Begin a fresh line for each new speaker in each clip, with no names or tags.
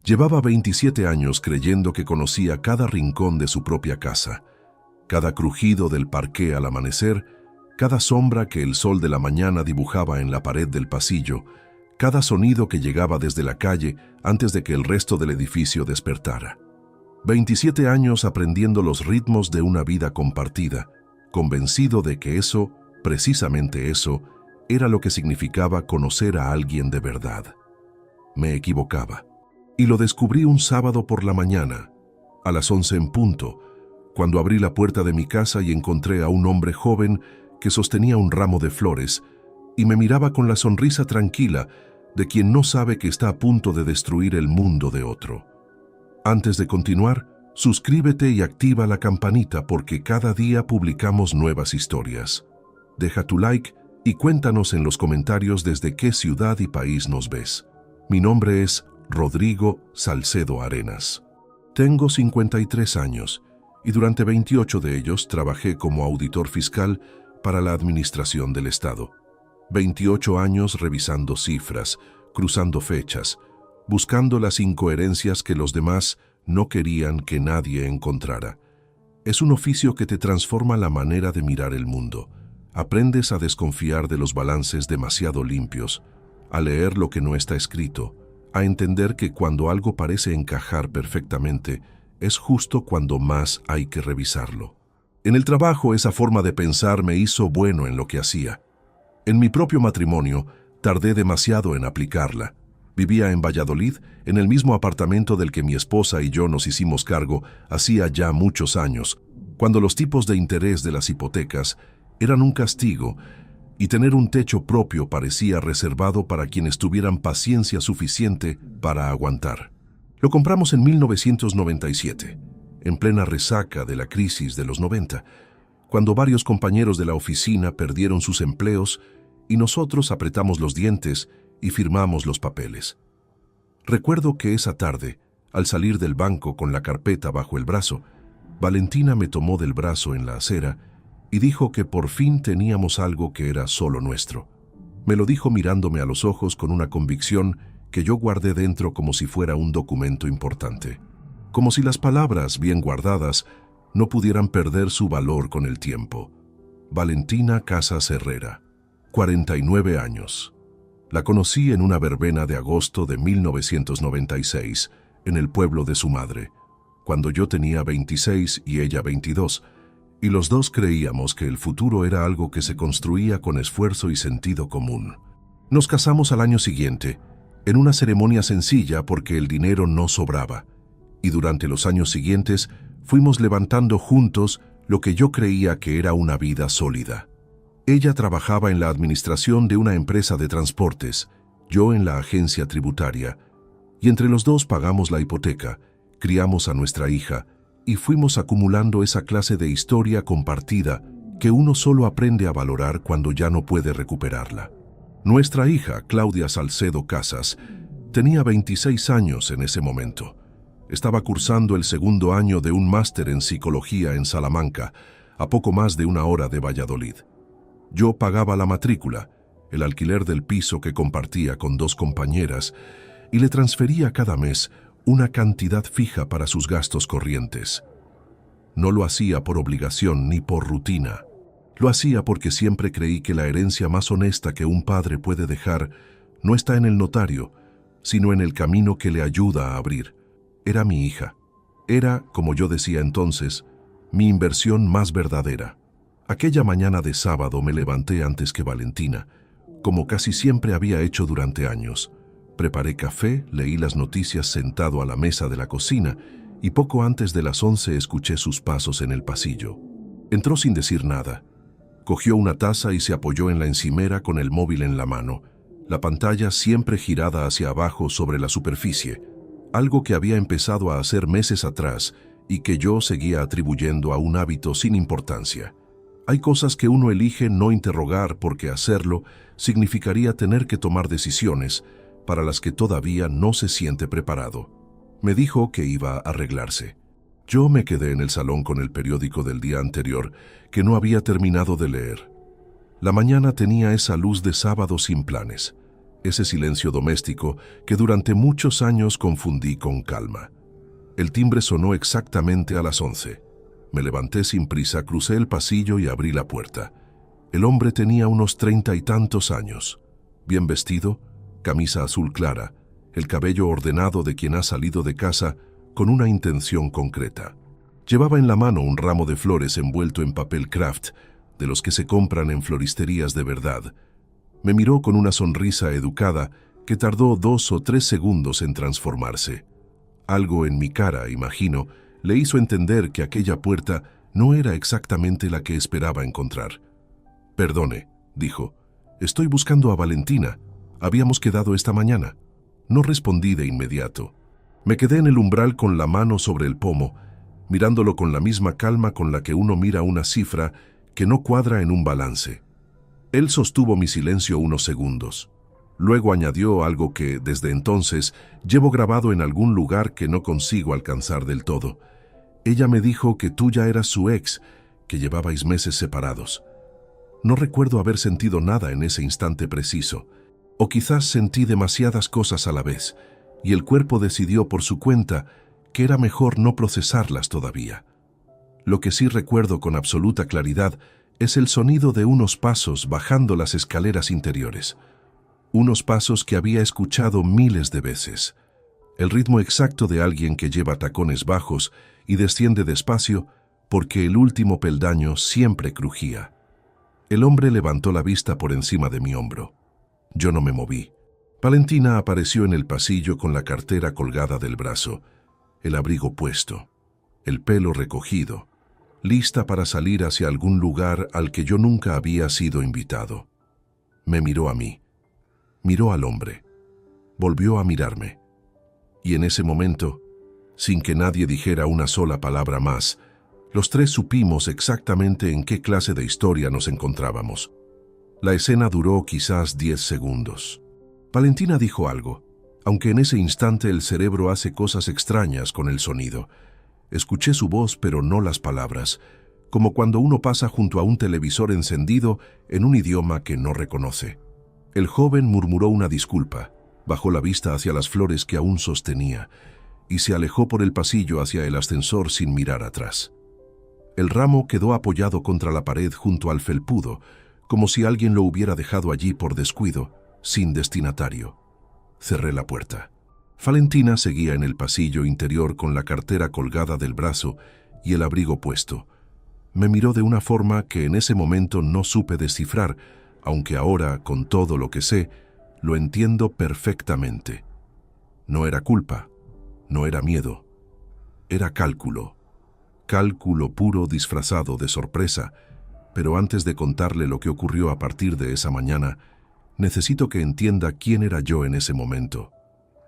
Llevaba 27 años creyendo que conocía cada rincón de su propia casa, cada crujido del parqué al amanecer, cada sombra que el sol de la mañana dibujaba en la pared del pasillo, cada sonido que llegaba desde la calle antes de que el resto del edificio despertara. 27 años aprendiendo los ritmos de una vida compartida, convencido de que eso, precisamente eso, era lo que significaba conocer a alguien de verdad. Me equivocaba. Y lo descubrí un sábado por la mañana, a las 11 en punto, cuando abrí la puerta de mi casa y encontré a un hombre joven que sostenía un ramo de flores y me miraba con la sonrisa tranquila de quien no sabe que está a punto de destruir el mundo de otro. Antes de continuar, suscríbete y activa la campanita porque cada día publicamos nuevas historias. Deja tu like y cuéntanos en los comentarios desde qué ciudad y país nos ves. Mi nombre es Rodrigo Salcedo Arenas. Tengo 53 años y durante 28 de ellos trabajé como auditor fiscal para la Administración del Estado. 28 años revisando cifras, cruzando fechas, buscando las incoherencias que los demás no querían que nadie encontrara. Es un oficio que te transforma la manera de mirar el mundo. Aprendes a desconfiar de los balances demasiado limpios, a leer lo que no está escrito, a entender que cuando algo parece encajar perfectamente, es justo cuando más hay que revisarlo. En el trabajo, esa forma de pensar me hizo bueno en lo que hacía. En mi propio matrimonio, tardé demasiado en aplicarla. Vivía en Valladolid, en el mismo apartamento del que mi esposa y yo nos hicimos cargo hacía ya muchos años, cuando los tipos de interés de las hipotecas eran un castigo y tener un techo propio parecía reservado para quienes tuvieran paciencia suficiente para aguantar. Lo compramos en 1997, en plena resaca de la crisis de los 90, cuando varios compañeros de la oficina perdieron sus empleos y nosotros apretamos los dientes y firmamos los papeles. Recuerdo que esa tarde, al salir del banco con la carpeta bajo el brazo, Valentina me tomó del brazo en la acera y dijo que por fin teníamos algo que era solo nuestro. Me lo dijo mirándome a los ojos con una convicción que yo guardé dentro como si fuera un documento importante. Como si las palabras, bien guardadas, no pudieran perder su valor con el tiempo. Valentina Casas Herrera, 49 años. La conocí en una verbena de agosto de 1996, en el pueblo de su madre, cuando yo tenía 26 y ella 22, y los dos creíamos que el futuro era algo que se construía con esfuerzo y sentido común. Nos casamos al año siguiente, en una ceremonia sencilla porque el dinero no sobraba, y durante los años siguientes fuimos levantando juntos lo que yo creía que era una vida sólida. Ella trabajaba en la administración de una empresa de transportes, yo en la agencia tributaria, y entre los dos pagamos la hipoteca, criamos a nuestra hija, y fuimos acumulando esa clase de historia compartida que uno solo aprende a valorar cuando ya no puede recuperarla. Nuestra hija, Claudia Salcedo Casas, tenía 26 años en ese momento. Estaba cursando el segundo año de un máster en psicología en Salamanca, a poco más de una hora de Valladolid. Yo pagaba la matrícula, el alquiler del piso que compartía con dos compañeras, y le transfería cada mes una cantidad fija para sus gastos corrientes. No lo hacía por obligación ni por rutina. Lo hacía porque siempre creí que la herencia más honesta que un padre puede dejar no está en el notario, sino en el camino que le ayuda a abrir. Era mi hija. Era, como yo decía entonces, mi inversión más verdadera. Aquella mañana de sábado me levanté antes que Valentina, como casi siempre había hecho durante años. Preparé café, leí las noticias sentado a la mesa de la cocina y poco antes de las 11 escuché sus pasos en el pasillo. Entró sin decir nada. Cogió una taza y se apoyó en la encimera con el móvil en la mano, la pantalla siempre girada hacia abajo sobre la superficie, algo que había empezado a hacer meses atrás y que yo seguía atribuyendo a un hábito sin importancia. Hay cosas que uno elige no interrogar porque hacerlo significaría tener que tomar decisiones para las que todavía no se siente preparado. Me dijo que iba a arreglarse. Yo me quedé en el salón con el periódico del día anterior, que no había terminado de leer. La mañana tenía esa luz de sábado sin planes. ese silencio doméstico que durante muchos años confundí con calma. El timbre sonó exactamente a las 11. Me levanté sin prisa, crucé el pasillo y abrí la puerta. El hombre tenía unos 30 y tantos años. Bien vestido, camisa azul clara, el cabello ordenado de quien ha salido de casa con una intención concreta. Llevaba en la mano un ramo de flores envuelto en papel craft, de los que se compran en floristerías de verdad. Me miró con una sonrisa educada que tardó 2 o 3 segundos en transformarse. Algo en mi cara, imagino, le hizo entender que aquella puerta no era exactamente la que esperaba encontrar. «Perdone», dijo, «estoy buscando a Valentina. Habíamos quedado esta mañana». No respondí de inmediato. Me quedé en el umbral con la mano sobre el pomo, mirándolo con la misma calma con la que uno mira una cifra que no cuadra en un balance. Él sostuvo mi silencio unos segundos. Luego añadió algo que, desde entonces, llevo grabado en algún lugar que no consigo alcanzar del todo. Ella me dijo que tú ya eras su ex, que llevabais meses separados. No recuerdo haber sentido nada en ese instante preciso, o quizás sentí demasiadas cosas a la vez, y el cuerpo decidió por su cuenta que era mejor no procesarlas todavía. Lo que sí recuerdo con absoluta claridad es el sonido de unos pasos bajando las escaleras interiores. Unos pasos que había escuchado miles de veces. El ritmo exacto de alguien que lleva tacones bajos y desciende despacio porque el último peldaño siempre crujía. El hombre levantó la vista por encima de mi hombro. Yo no me moví. Valentina apareció en el pasillo con la cartera colgada del brazo, el abrigo puesto, el pelo recogido, lista para salir hacia algún lugar al que yo nunca había sido invitado. Me miró a mí. Miró al hombre. Volvió a mirarme. Y en ese momento, sin que nadie dijera una sola palabra más, los tres supimos exactamente en qué clase de historia nos encontrábamos. La escena duró quizás 10 segundos. Valentina dijo algo, aunque en ese instante el cerebro hace cosas extrañas con el sonido. Escuché su voz, pero no las palabras, como cuando uno pasa junto a un televisor encendido en un idioma que no reconoce. El joven murmuró una disculpa, bajó la vista hacia las flores que aún sostenía y se alejó por el pasillo hacia el ascensor sin mirar atrás. El ramo quedó apoyado contra la pared junto al felpudo, como si alguien lo hubiera dejado allí por descuido, sin destinatario. Cerré la puerta. Valentina seguía en el pasillo interior con la cartera colgada del brazo y el abrigo puesto. Me miró de una forma que en ese momento no supe descifrar, aunque ahora, con todo lo que sé, lo entiendo perfectamente. No era culpa, no era miedo, era cálculo. Cálculo puro disfrazado de sorpresa, pero antes de contarle lo que ocurrió a partir de esa mañana, necesito que entienda quién era yo en ese momento.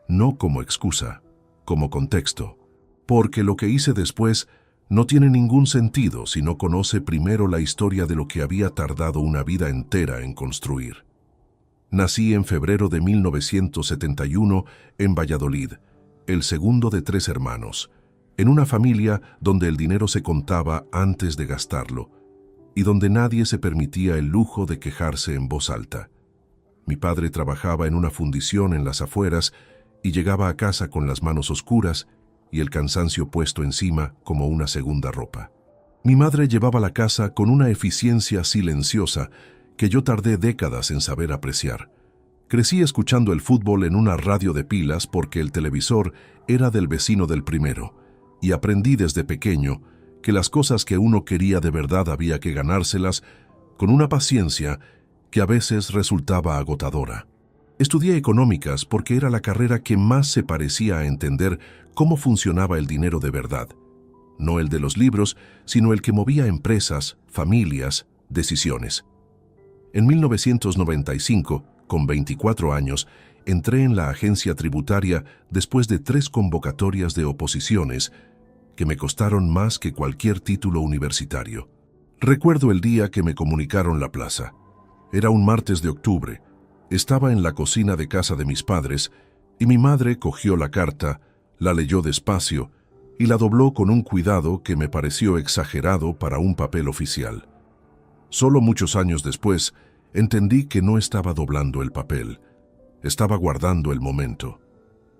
No como excusa, como contexto, porque lo que hice después no tiene ningún sentido si no conoce primero la historia de lo que había tardado una vida entera en construir. Nací en febrero de 1971 en Valladolid, el segundo de 3 hermanos, en una familia donde el dinero se contaba antes de gastarlo y donde nadie se permitía el lujo de quejarse en voz alta. Mi padre trabajaba en una fundición en las afueras y llegaba a casa con las manos oscuras y el cansancio puesto encima como una segunda ropa. Mi madre llevaba la casa con una eficiencia silenciosa que yo tardé décadas en saber apreciar. Crecí escuchando el fútbol en una radio de pilas porque el televisor era del vecino del primero, y aprendí desde pequeño que las cosas que uno quería de verdad había que ganárselas con una paciencia que a veces resultaba agotadora. Estudié económicas porque era la carrera que más se parecía a entender cómo funcionaba el dinero de verdad. No el de los libros, sino el que movía empresas, familias, decisiones. En 1995, con 24 años, entré en la agencia tributaria después de 3 convocatorias de oposiciones que me costaron más que cualquier título universitario. Recuerdo el día que me comunicaron la plaza. Era un martes de octubre. Estaba en la cocina de casa de mis padres y mi madre cogió la carta, la leyó despacio y la dobló con un cuidado que me pareció exagerado para un papel oficial. Solo muchos años después entendí que no estaba doblando el papel. Estaba guardando el momento.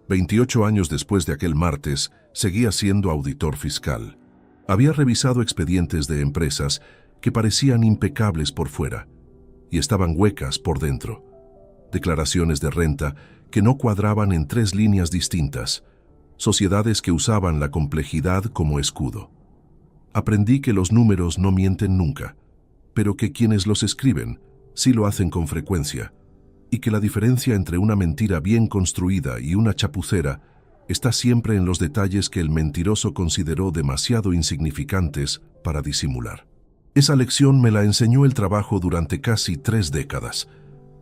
28 años después de aquel martes, seguía siendo auditor fiscal. Había revisado expedientes de empresas que parecían impecables por fuera y estaban huecas por dentro. Declaraciones de renta que no cuadraban en 3 líneas distintas. Sociedades que usaban la complejidad como escudo. Aprendí que los números no mienten nunca, pero que quienes los escriben sí lo hacen con frecuencia, y que la diferencia entre una mentira bien construida y una chapucera está siempre en los detalles que el mentiroso consideró demasiado insignificantes para disimular. Esa lección me la enseñó el trabajo durante casi 3 décadas.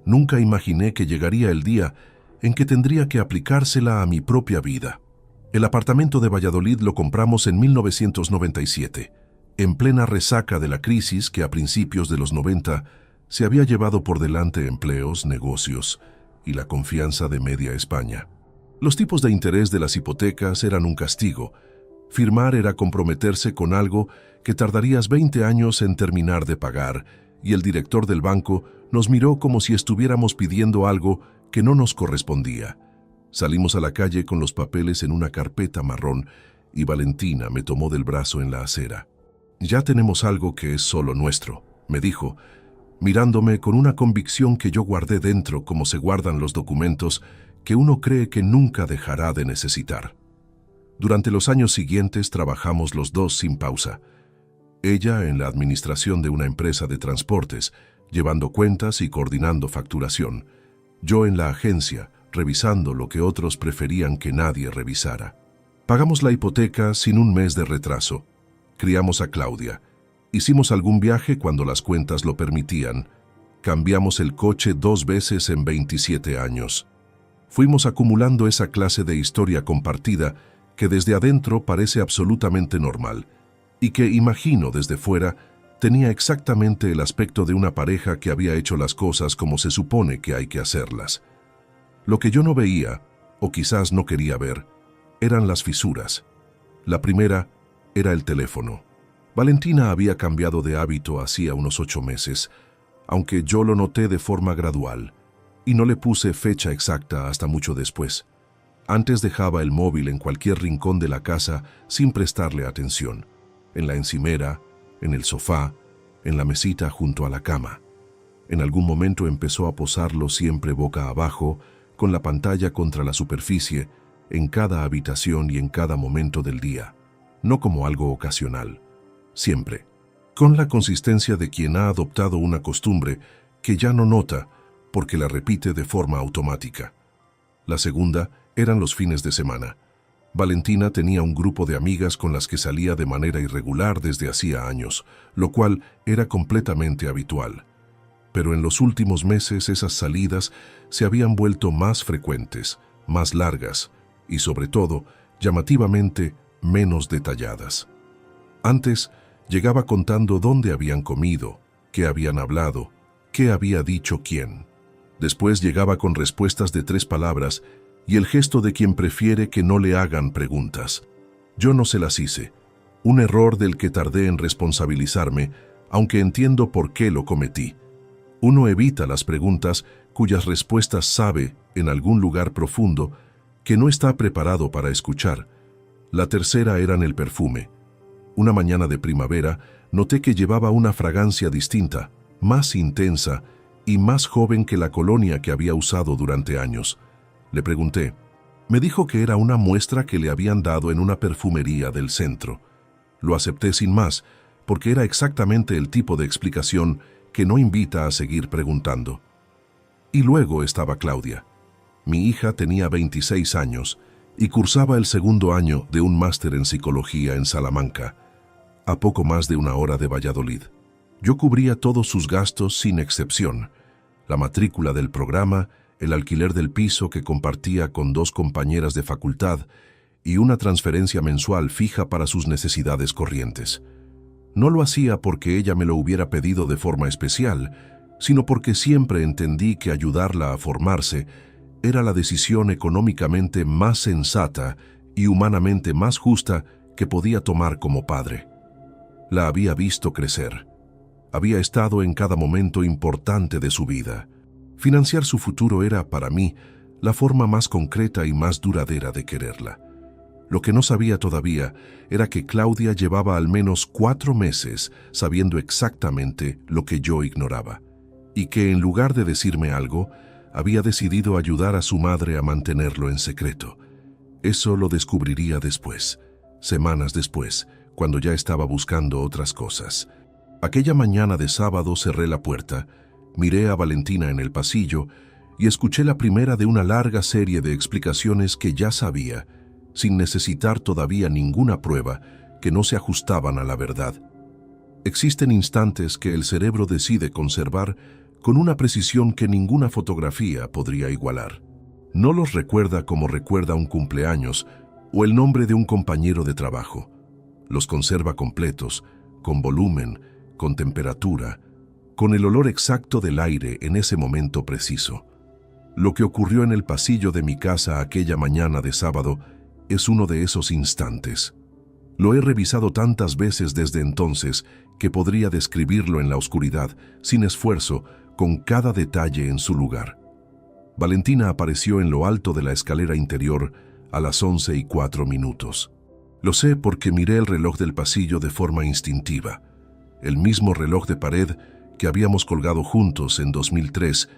Nunca imaginé que llegaría el día en que tendría que aplicársela a mi propia vida. El apartamento de Valladolid lo compramos en 1997, en plena resaca de la crisis que a principios de los 90 se había llevado por delante empleos, negocios y la confianza de media España. Los tipos de interés de las hipotecas eran un castigo. Firmar era comprometerse con algo que tardarías 20 años en terminar de pagar, y el director del banco nos miró como si estuviéramos pidiendo algo que no nos correspondía. Salimos a la calle con los papeles en una carpeta marrón y Valentina me tomó del brazo en la acera. «Ya tenemos algo que es solo nuestro», me dijo, mirándome con una convicción que yo guardé dentro como se guardan los documentos que uno cree que nunca dejará de necesitar. Durante los años siguientes trabajamos los dos sin pausa. Ella en la administración de una empresa de transportes, llevando cuentas y coordinando facturación. Yo en la agencia, revisando lo que otros preferían que nadie revisara. Pagamos la hipoteca sin un mes de retraso. Criamos a Claudia. Hicimos algún viaje cuando las cuentas lo permitían. Cambiamos el coche 2 veces en 27 años. Fuimos acumulando esa clase de historia compartida que desde adentro parece absolutamente normal y que, imagino desde fuera, tenía exactamente el aspecto de una pareja que había hecho las cosas como se supone que hay que hacerlas. Lo que yo no veía, o quizás no quería ver, eran las fisuras. La primera era el teléfono. Valentina había cambiado de hábito hacía unos 8 meses, aunque yo lo noté de forma gradual, y no le puse fecha exacta hasta mucho después. Antes dejaba el móvil en cualquier rincón de la casa sin prestarle atención, en la encimera, en el sofá, en la mesita junto a la cama. En algún momento empezó a posarlo siempre boca abajo, con la pantalla contra la superficie, en cada habitación y en cada momento del día, no como algo ocasional, siempre, con la consistencia de quien ha adoptado una costumbre que ya no nota porque la repite de forma automática. La segunda eran los fines de semana. Valentina tenía un grupo de amigas con las que salía de manera irregular desde hacía años, lo cual era completamente habitual. Pero en los últimos meses esas salidas se habían vuelto más frecuentes, más largas y, sobre todo, llamativamente menos detalladas. Antes, llegaba contando dónde habían comido, qué habían hablado, qué había dicho quién. Después llegaba con respuestas de 3 palabras y el gesto de quien prefiere que no le hagan preguntas. Yo no se las hice, un error del que tardé en responsabilizarme, aunque entiendo por qué lo cometí. Uno evita las preguntas cuyas respuestas sabe, en algún lugar profundo, que no está preparado para escuchar. La tercera era en el perfume. Una mañana de primavera noté que llevaba una fragancia distinta, más intensa y más joven que la colonia que había usado durante años. Le pregunté. Me dijo que era una muestra que le habían dado en una perfumería del centro. Lo acepté sin más, porque era exactamente el tipo de explicación que no invita a seguir preguntando. Y luego estaba Claudia. Mi hija tenía 26 años y cursaba el 2º año de un máster en psicología en Salamanca, a poco más de 1 hora de Valladolid. Yo cubría todos sus gastos sin excepción: la matrícula del programa, el alquiler del piso que compartía con 2 compañeras de facultad y una transferencia mensual fija para sus necesidades corrientes. No lo hacía porque ella me lo hubiera pedido de forma especial, sino porque siempre entendí que ayudarla a formarse era la decisión económicamente más sensata y humanamente más justa que podía tomar como padre. La había visto crecer. Había estado en cada momento importante de su vida. Financiar su futuro era, para mí, la forma más concreta y más duradera de quererla. Lo que no sabía todavía era que Claudia llevaba al menos 4 meses sabiendo exactamente lo que yo ignoraba, y que en lugar de decirme algo, había decidido ayudar a su madre a mantenerlo en secreto. Eso lo descubriría después, semanas después, cuando ya estaba buscando otras cosas. Aquella mañana de sábado cerré la puerta, miré a Valentina en el pasillo y escuché la primera de una larga serie de explicaciones que ya sabía, sin necesitar todavía ninguna prueba, que no se ajustaban a la verdad. Existen instantes que el cerebro decide conservar con una precisión que ninguna fotografía podría igualar. No los recuerda como recuerda un cumpleaños o el nombre de un compañero de trabajo. Los conserva completos, con volumen, con temperatura, con el olor exacto del aire en ese momento preciso. Lo que ocurrió en el pasillo de mi casa aquella mañana de sábado es uno de esos instantes. Lo he revisado tantas veces desde entonces que podría describirlo en la oscuridad, sin esfuerzo, con cada detalle en su lugar. Valentina apareció en lo alto de la escalera interior a las 11:04. Lo sé porque miré el reloj del pasillo de forma instintiva, el mismo reloj de pared que habíamos colgado juntos en 2003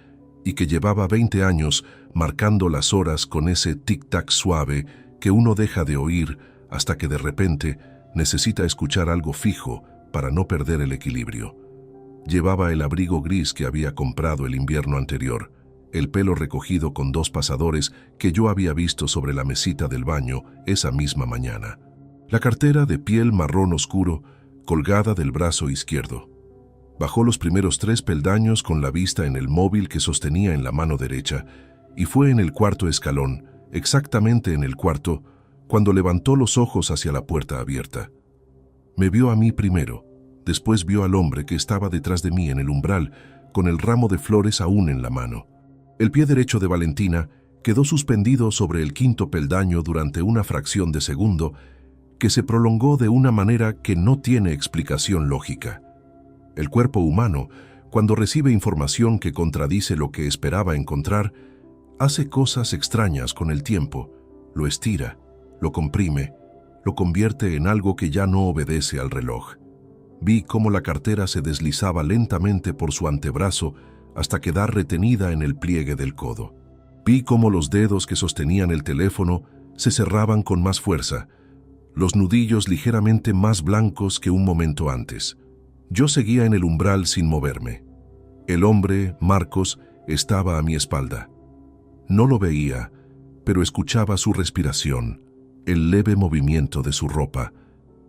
y que llevaba 20 años marcando las horas con ese tic-tac suave que uno deja de oír hasta que de repente necesita escuchar algo fijo para no perder el equilibrio. Llevaba el abrigo gris que había comprado el invierno anterior, el pelo recogido con 2 pasadores que yo había visto sobre la mesita del baño esa misma mañana. La cartera de piel marrón oscuro colgada del brazo izquierdo. Bajó los primeros 3 peldaños con la vista en el móvil que sostenía en la mano derecha y fue en el cuarto escalón, exactamente en el cuarto, cuando levantó los ojos hacia la puerta abierta. Me vio a mí primero, después vio al hombre que estaba detrás de mí en el umbral, con el ramo de flores aún en la mano. El pie derecho de Valentina quedó suspendido sobre el 5.º peldaño durante una fracción de segundo que se prolongó de una manera que no tiene explicación lógica. El cuerpo humano, cuando recibe información que contradice lo que esperaba encontrar, hace cosas extrañas con el tiempo, lo estira, lo comprime, lo convierte en algo que ya no obedece al reloj. Vi cómo la cartera se deslizaba lentamente por su antebrazo hasta quedar retenida en el pliegue del codo. Vi cómo los dedos que sostenían el teléfono se cerraban con más fuerza, los nudillos ligeramente más blancos que un momento antes. Yo seguía en el umbral sin moverme. El hombre, Marcos, estaba a mi espalda. No lo veía, pero escuchaba su respiración, el leve movimiento de su ropa,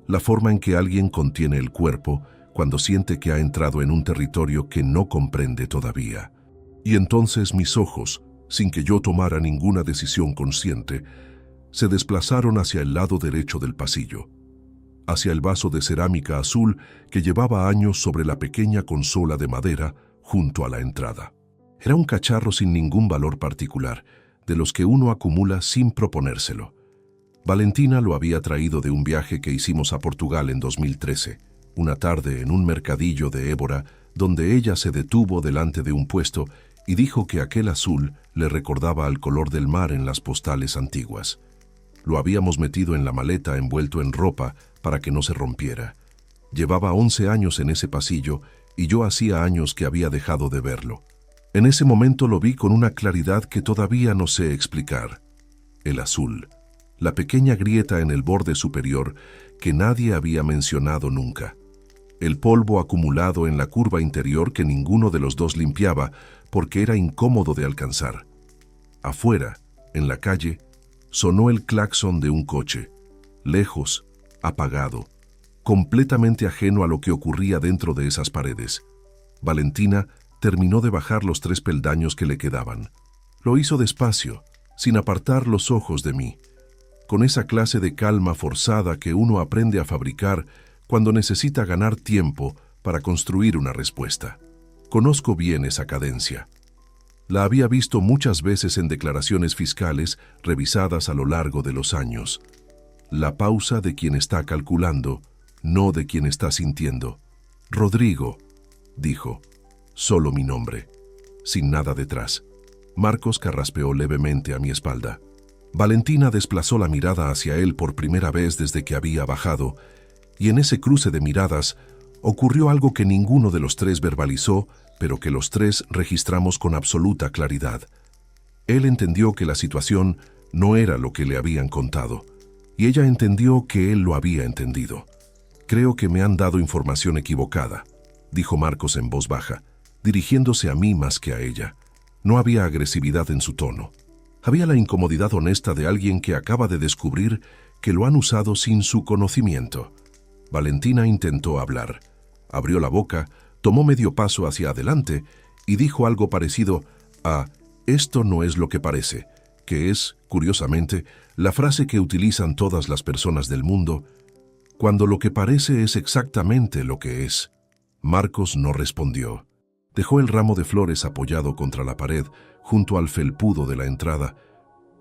la forma en que alguien contiene el cuerpo cuando siente que ha entrado en un territorio que no comprende todavía. Y entonces mis ojos, sin que yo tomara ninguna decisión consciente, se desplazaron hacia el lado derecho del pasillo, hacia el vaso de cerámica azul que llevaba años sobre la pequeña consola de madera junto a la entrada. Era un cacharro sin ningún valor particular, de los que uno acumula sin proponérselo. Valentina lo había traído de un viaje que hicimos a Portugal en 2013, una tarde en un mercadillo de Évora, donde ella se detuvo delante de un puesto y dijo que aquel azul le recordaba al color del mar en las postales antiguas. Lo habíamos metido en la maleta envuelto en ropa para que no se rompiera. Llevaba 11 años en ese pasillo y yo hacía años que había dejado de verlo. En ese momento lo vi con una claridad que todavía no sé explicar. El azul, la pequeña grieta en el borde superior que nadie había mencionado nunca. El polvo acumulado en la curva interior que ninguno de los dos limpiaba porque era incómodo de alcanzar. Afuera, en la calle, sonó el claxon de un coche, lejos, apagado, completamente ajeno a lo que ocurría dentro de esas paredes. Valentina terminó de bajar los 3 peldaños que le quedaban. Lo hizo despacio, sin apartar los ojos de mí, con esa clase de calma forzada que uno aprende a fabricar cuando necesita ganar tiempo para construir una respuesta. Conozco bien esa cadencia. La había visto muchas veces en declaraciones fiscales revisadas a lo largo de los años. La pausa de quien está calculando, no de quien está sintiendo. Rodrigo, dijo, solo mi nombre. sin nada detrás. Marcos carraspeó levemente a mi espalda. Valentina desplazó la mirada hacia él por primera vez desde que había bajado, y en ese cruce de miradas ocurrió algo que ninguno de los tres verbalizó, pero que los tres registramos con absoluta claridad. Él entendió que la situación no era lo que le habían contado, y ella entendió que él lo había entendido. «Creo que me han dado información equivocada», dijo Marcos en voz baja, dirigiéndose a mí más que a ella. No había agresividad en su tono. Había la incomodidad honesta de alguien que acaba de descubrir que lo han usado sin su conocimiento. Valentina intentó hablar. Abrió la boca, tomó medio paso hacia adelante y dijo algo parecido a «esto no es lo que parece», que es, curiosamente, la frase que utilizan todas las personas del mundo cuando lo que parece es exactamente lo que es. Marcos no respondió. Dejó el ramo de flores apoyado contra la pared, junto al felpudo de la entrada,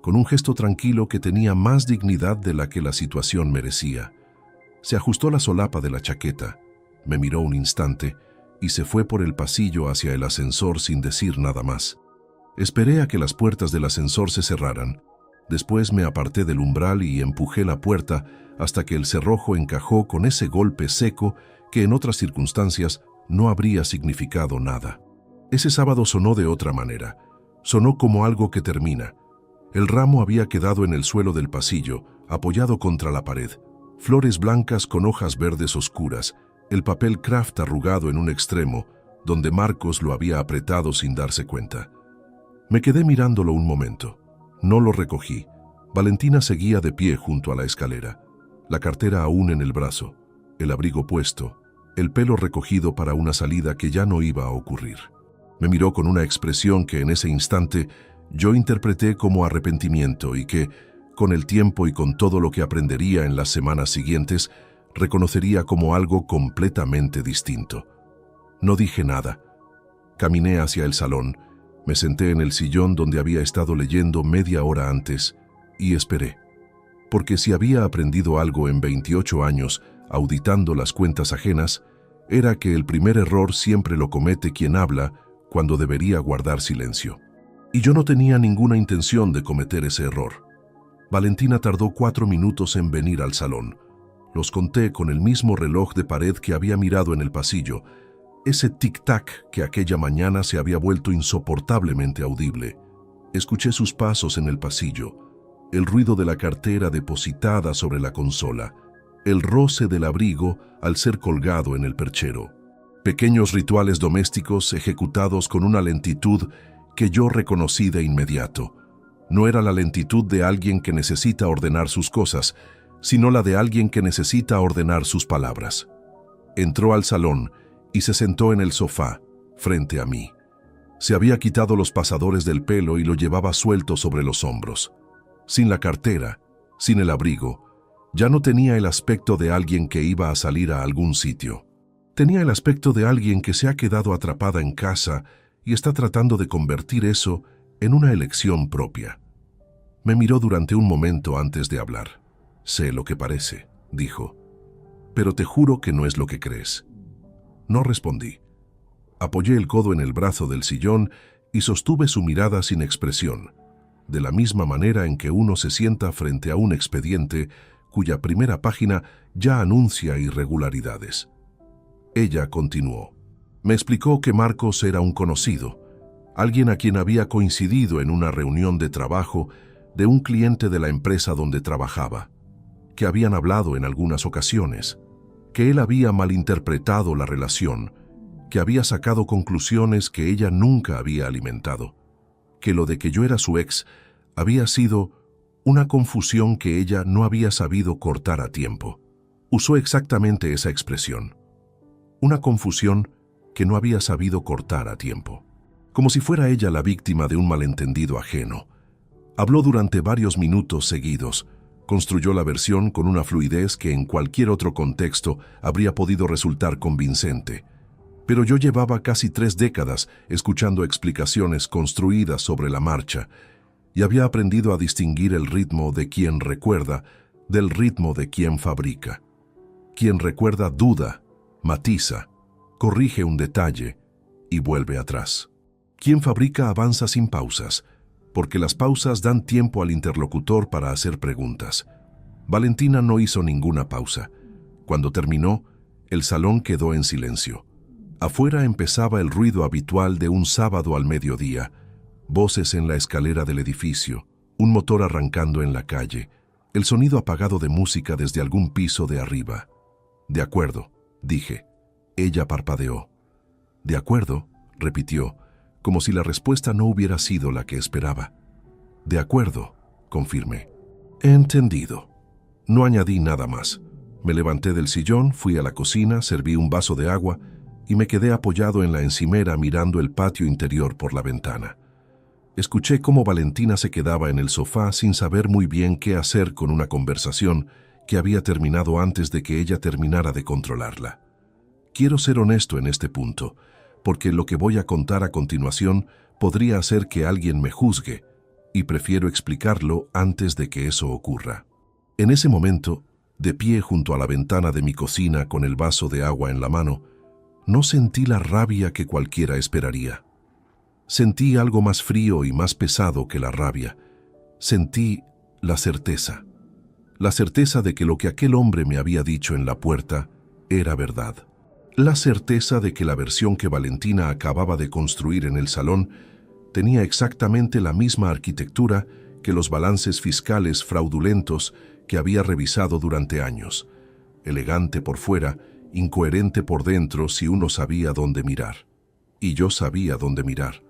con un gesto tranquilo que tenía más dignidad de la que la situación merecía. Se ajustó la solapa de la chaqueta, me miró un instante y se fue por el pasillo hacia el ascensor sin decir nada más. Esperé a que las puertas del ascensor se cerraran. Después me aparté del umbral y empujé la puerta hasta que el cerrojo encajó con ese golpe seco que en otras circunstancias no habría significado nada. Ese sábado sonó de otra manera. Sonó como algo que termina. El ramo había quedado en el suelo del pasillo, apoyado contra la pared. Flores blancas con hojas verdes oscuras, el papel craft arrugado en un extremo, donde Marcos lo había apretado sin darse cuenta. Me quedé mirándolo un momento. No lo recogí. Valentina seguía de pie junto a la escalera, la cartera aún en el brazo, el abrigo puesto, el pelo recogido para una salida que ya no iba a ocurrir. Me miró con una expresión que en ese instante yo interpreté como arrepentimiento y que, con el tiempo y con todo lo que aprendería en las semanas siguientes, reconocería como algo completamente distinto. No dije nada. Caminé hacia el salón, me senté en el sillón donde había estado leyendo media hora antes y esperé. Porque si había aprendido algo en 28 años auditando las cuentas ajenas, era que el primer error siempre lo comete quien habla cuando debería guardar silencio. Y yo no tenía ninguna intención de cometer ese error. Valentina tardó 4 minutos en venir al salón. Los conté con el mismo reloj de pared que había mirado en el pasillo, ese tic-tac que aquella mañana se había vuelto insoportablemente audible. Escuché sus pasos en el pasillo, el ruido de la cartera depositada sobre la consola, el roce del abrigo al ser colgado en el perchero. Pequeños rituales domésticos ejecutados con una lentitud que yo reconocí de inmediato. No era la lentitud de alguien que necesita ordenar sus cosas, sino la de alguien que necesita ordenar sus palabras. Entró al salón y se sentó en el sofá, frente a mí. Se había quitado los pasadores del pelo y lo llevaba suelto sobre los hombros. Sin la cartera, sin el abrigo, ya no tenía el aspecto de alguien que iba a salir a algún sitio. Tenía el aspecto de alguien que se ha quedado atrapada en casa y está tratando de convertir eso en una elección propia. Me miró durante un momento antes de hablar. «Sé lo que parece», dijo, «pero te juro que no es lo que crees». No respondí. Apoyé el codo en el brazo del sillón y sostuve su mirada sin expresión, de la misma manera en que uno se sienta frente a un expediente cuya primera página ya anuncia irregularidades. Ella continuó. Me explicó que Marcos era un conocido, alguien a quien había coincidido en una reunión de trabajo de un cliente de la empresa donde trabajaba, que habían hablado en algunas ocasiones, que él había malinterpretado la relación, que había sacado conclusiones que ella nunca había alimentado, que lo de que yo era su ex había sido una confusión que ella no había sabido cortar a tiempo. Usó exactamente esa expresión. Una confusión que no había sabido cortar a tiempo. Como si fuera ella la víctima de un malentendido ajeno. Habló durante varios minutos seguidos. Construyó la versión con una fluidez que en cualquier otro contexto habría podido resultar convincente. Pero yo llevaba casi 3 décadas escuchando explicaciones construidas sobre la marcha y había aprendido a distinguir el ritmo de quien recuerda del ritmo de quien fabrica. Quien recuerda duda, matiza, corrige un detalle y vuelve atrás. Quien fabrica avanza sin pausas, porque las pausas dan tiempo al interlocutor para hacer preguntas. Valentina no hizo ninguna pausa. Cuando terminó, el salón quedó en silencio. Afuera empezaba el ruido habitual de un sábado al mediodía, voces en la escalera del edificio, un motor arrancando en la calle, el sonido apagado de música desde algún piso de arriba. «De acuerdo», dije. Ella parpadeó. «De acuerdo», repitió, como si la respuesta no hubiera sido la que esperaba. «De acuerdo», confirmé. «He entendido». No añadí nada más. Me levanté del sillón, fui a la cocina, serví un vaso de agua y me quedé apoyado en la encimera mirando el patio interior por la ventana. Escuché cómo Valentina se quedaba en el sofá sin saber muy bien qué hacer con una conversación que había terminado antes de que ella terminara de controlarla. Quiero ser honesto en este punto, porque lo que voy a contar a continuación podría hacer que alguien me juzgue, y prefiero explicarlo antes de que eso ocurra. En ese momento, de pie junto a la ventana de mi cocina con el vaso de agua en la mano, no sentí la rabia que cualquiera esperaría. Sentí algo más frío y más pesado que la rabia. Sentí la certeza de que lo que aquel hombre me había dicho en la puerta era verdad. La certeza de que la versión que Valentina acababa de construir en el salón tenía exactamente la misma arquitectura que los balances fiscales fraudulentos que había revisado durante años. Elegante por fuera, incoherente por dentro si uno sabía dónde mirar. Y yo sabía dónde mirar.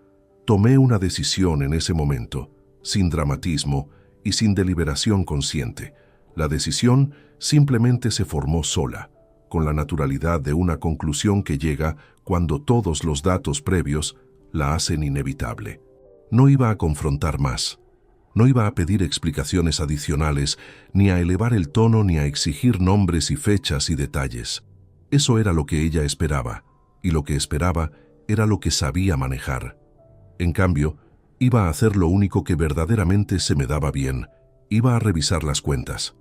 Tomé una decisión en ese momento, sin dramatismo y sin deliberación consciente. La decisión simplemente se formó sola, con la naturalidad de una conclusión que llega cuando todos los datos previos la hacen inevitable. No iba a confrontar más. No iba a pedir explicaciones adicionales, ni a elevar el tono, ni a exigir nombres y fechas y detalles. Eso era lo que ella esperaba, y lo que esperaba era lo que sabía manejar. En cambio, iba a hacer lo único que verdaderamente se me daba bien. Iba a revisar las cuentas.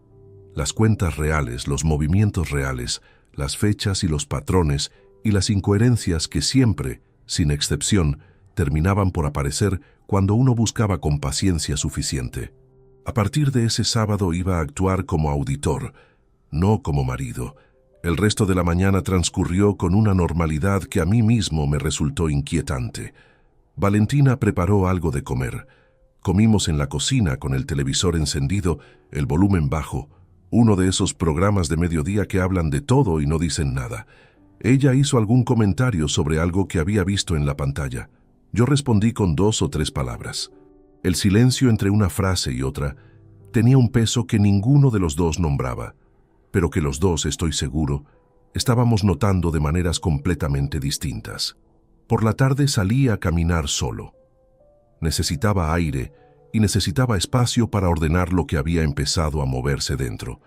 Las cuentas reales, los movimientos reales, las fechas y los patrones y las incoherencias que siempre, sin excepción, terminaban por aparecer cuando uno buscaba con paciencia suficiente. A partir de ese sábado iba a actuar como auditor, no como marido. El resto de la mañana transcurrió con una normalidad que a mí mismo me resultó inquietante. Valentina preparó algo de comer. Comimos en la cocina con el televisor encendido, el volumen bajo, uno de esos programas de mediodía que hablan de todo y no dicen nada. Ella hizo algún comentario sobre algo que había visto en la pantalla. Yo respondí con 2 o 3 palabras. El silencio entre una frase y otra tenía un peso que ninguno de los dos nombraba, pero que los dos, estoy seguro, estábamos notando de maneras completamente distintas. Por la tarde salí a caminar solo. Necesitaba aire y necesitaba espacio para ordenar lo que había empezado a moverse dentro.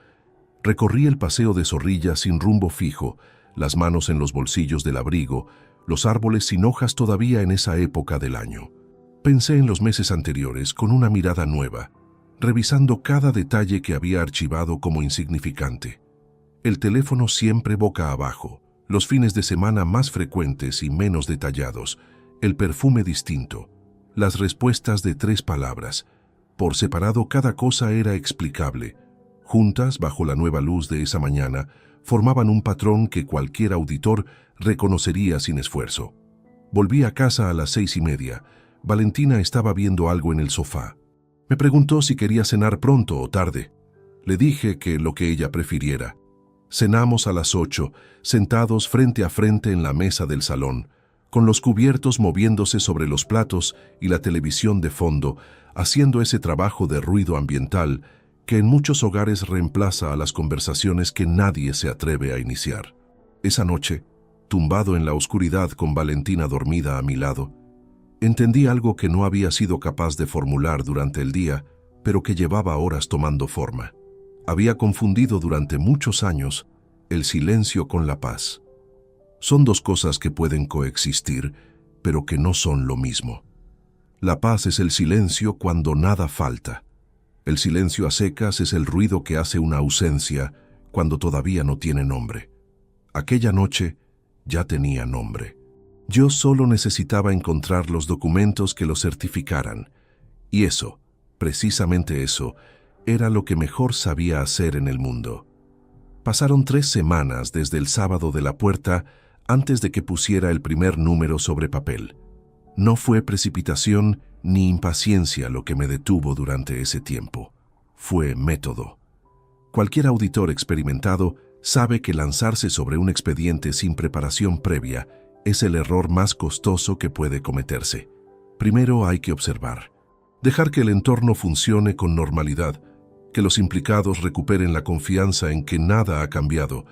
Recorrí el paseo de Zorrilla sin rumbo fijo, las manos en los bolsillos del abrigo, los árboles sin hojas todavía en esa época del año. Pensé en los meses anteriores con una mirada nueva, revisando cada detalle que había archivado como insignificante. El teléfono siempre boca abajo, los fines de semana más frecuentes y menos detallados, el perfume distinto, las respuestas de 3 palabras. Por separado cada cosa era explicable. Juntas, bajo la nueva luz de esa mañana, formaban un patrón que cualquier auditor reconocería sin esfuerzo. Volví a casa a las 6:30. Valentina estaba viendo algo en el sofá. Me preguntó si quería cenar pronto o tarde. Le dije que lo que ella prefiriera. Cenamos a las 8, sentados frente a frente en la mesa del salón, con los cubiertos moviéndose sobre los platos y la televisión de fondo, haciendo ese trabajo de ruido ambiental que en muchos hogares reemplaza a las conversaciones que nadie se atreve a iniciar. Esa noche, tumbado en la oscuridad con Valentina dormida a mi lado, entendí algo que no había sido capaz de formular durante el día, pero que llevaba horas tomando forma. Había confundido durante muchos años el silencio con la paz. Son 2 cosas que pueden coexistir, pero que no son lo mismo. La paz es el silencio cuando nada falta. El silencio a secas es el ruido que hace una ausencia cuando todavía no tiene nombre. Aquella noche ya tenía nombre. Yo solo necesitaba encontrar los documentos que lo certificaran. Y eso, precisamente eso, era lo que mejor sabía hacer en el mundo. Pasaron 3 semanas desde el sábado de la puerta antes de que pusiera el primer número sobre papel. No fue precipitación ni impaciencia lo que me detuvo durante ese tiempo. Fue método. Cualquier auditor experimentado sabe que lanzarse sobre un expediente sin preparación previa es el error más costoso que puede cometerse. Primero hay que observar. Dejar que el entorno funcione con normalidad, que los implicados recuperen la confianza en que nada ha cambiado,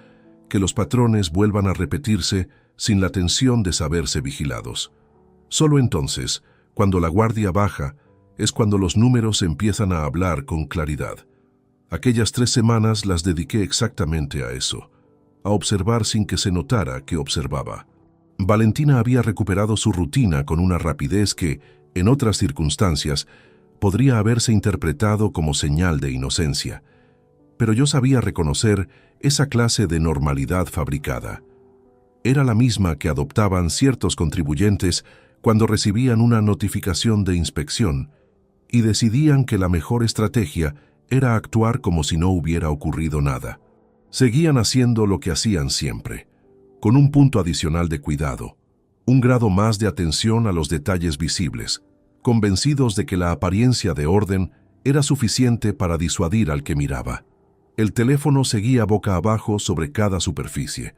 que los patrones vuelvan a repetirse sin la tensión de saberse vigilados. Solo entonces, cuando la guardia baja, es cuando los números empiezan a hablar con claridad. Aquellas 3 semanas las dediqué exactamente a eso, a observar sin que se notara que observaba. Valentina había recuperado su rutina con una rapidez que, en otras circunstancias, podría haberse interpretado como señal de inocencia. Pero yo sabía reconocer esa clase de normalidad fabricada. Era la misma que adoptaban ciertos contribuyentes cuando recibían una notificación de inspección y decidían que la mejor estrategia era actuar como si no hubiera ocurrido nada. Seguían haciendo lo que hacían siempre, con un punto adicional de cuidado, un grado más de atención a los detalles visibles, convencidos de que la apariencia de orden era suficiente para disuadir al que miraba. El teléfono seguía boca abajo sobre cada superficie.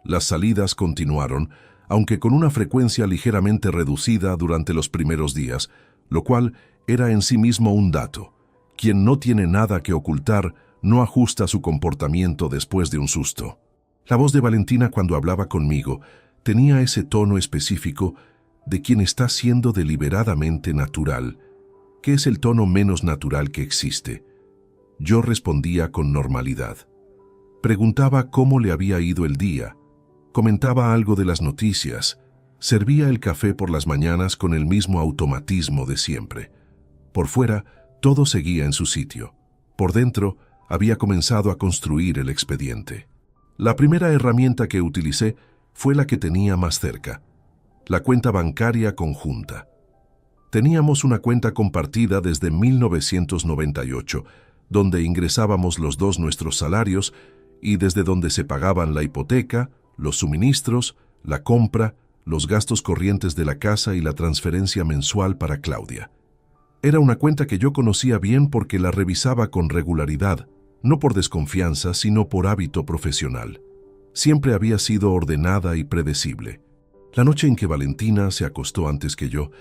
Las salidas continuaron, aunque con una frecuencia ligeramente reducida durante los primeros días, lo cual era en sí mismo un dato. Quien no tiene nada que ocultar no ajusta su comportamiento después de un susto. La voz de Valentina cuando hablaba conmigo tenía ese tono específico de quien está siendo deliberadamente natural, que es el tono menos natural que existe. Yo respondía con normalidad. Preguntaba cómo le había ido el día, comentaba algo de las noticias, servía el café por las mañanas con el mismo automatismo de siempre. Por fuera, todo seguía en su sitio. Por dentro, había comenzado a construir el expediente. La primera herramienta que utilicé fue la que tenía más cerca, la cuenta bancaria conjunta. Teníamos una cuenta compartida desde 1998, donde ingresábamos los dos nuestros salarios y desde donde se pagaban la hipoteca, los suministros, la compra, los gastos corrientes de la casa y la transferencia mensual para Claudia. Era una cuenta que yo conocía bien porque la revisaba con regularidad, no por desconfianza, sino por hábito profesional. Siempre había sido ordenada y predecible. La noche en que Valentina se acostó antes que yo,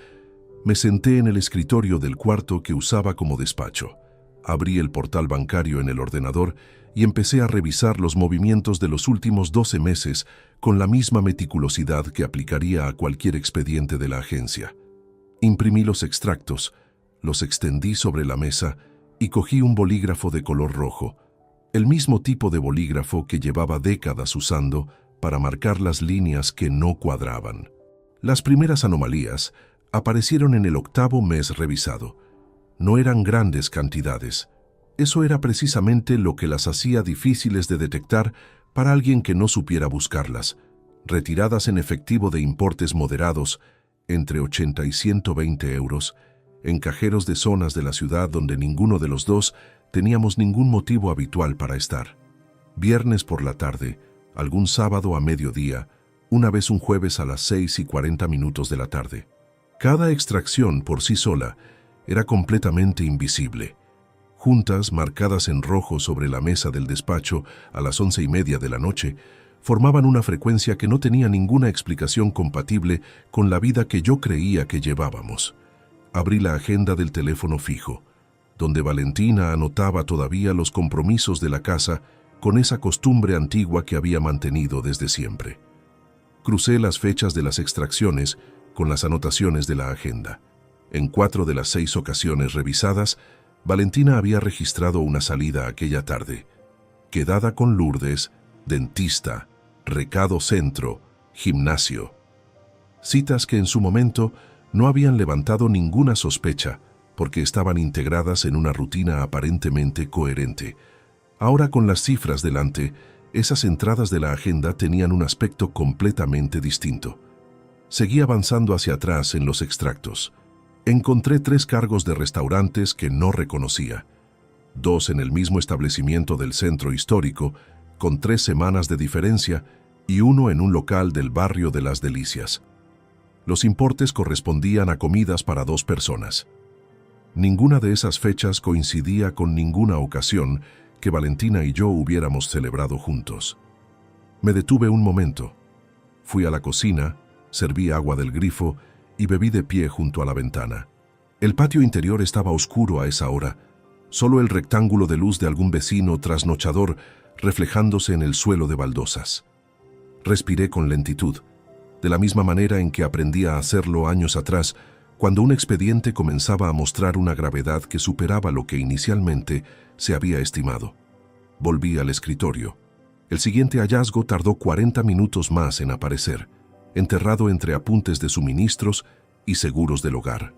me senté en el escritorio del cuarto que usaba como despacho. Abrí el portal bancario en el ordenador y empecé a revisar los movimientos de los últimos 12 meses con la misma meticulosidad que aplicaría a cualquier expediente de la agencia. Imprimí los extractos, los extendí sobre la mesa y cogí un bolígrafo de color rojo, el mismo tipo de bolígrafo que llevaba décadas usando para marcar las líneas que no cuadraban. Las primeras anomalías aparecieron en el 8º mes revisado. No eran grandes cantidades. Eso era precisamente lo que las hacía difíciles de detectar para alguien que no supiera buscarlas. Retiradas en efectivo de importes moderados, entre 80 y 120 euros, en cajeros de zonas de la ciudad donde ninguno de los dos teníamos ningún motivo habitual para estar. Viernes por la tarde, algún sábado a mediodía, una vez un jueves a las 6:40 de la tarde. Cada extracción por sí sola era completamente invisible. Juntas, marcadas en rojo sobre la mesa del despacho a las 11:30 de la noche, formaban una frecuencia que no tenía ninguna explicación compatible con la vida que yo creía que llevábamos. Abrí la agenda del teléfono fijo, donde Valentina anotaba todavía los compromisos de la casa con esa costumbre antigua que había mantenido desde siempre. Crucé las fechas de las extracciones con las anotaciones de la agenda. En 4 de las 6 ocasiones revisadas, Valentina había registrado una salida aquella tarde, quedada con Lourdes, dentista, recado centro, gimnasio. Citas que en su momento no habían levantado ninguna sospecha porque estaban integradas en una rutina aparentemente coherente. Ahora, con las cifras delante, esas entradas de la agenda tenían un aspecto completamente distinto. Seguí avanzando hacia atrás en los extractos. Encontré 3 cargos de restaurantes que no reconocía. 2 en el mismo establecimiento del centro histórico, con 3 semanas de diferencia, y 1 en un local del barrio de Las Delicias. Los importes correspondían a comidas para 2 personas. Ninguna de esas fechas coincidía con ninguna ocasión que Valentina y yo hubiéramos celebrado juntos. Me detuve un momento. Fui a la cocina, serví agua del grifo y bebí de pie junto a la ventana. El patio interior estaba oscuro a esa hora, solo el rectángulo de luz de algún vecino trasnochador reflejándose en el suelo de baldosas. Respiré con lentitud, de la misma manera en que aprendí a hacerlo años atrás, cuando un expediente comenzaba a mostrar una gravedad que superaba lo que inicialmente se había estimado. Volví al escritorio. El siguiente hallazgo tardó 40 minutos más en aparecer, enterrado entre apuntes de suministros y seguros del hogar.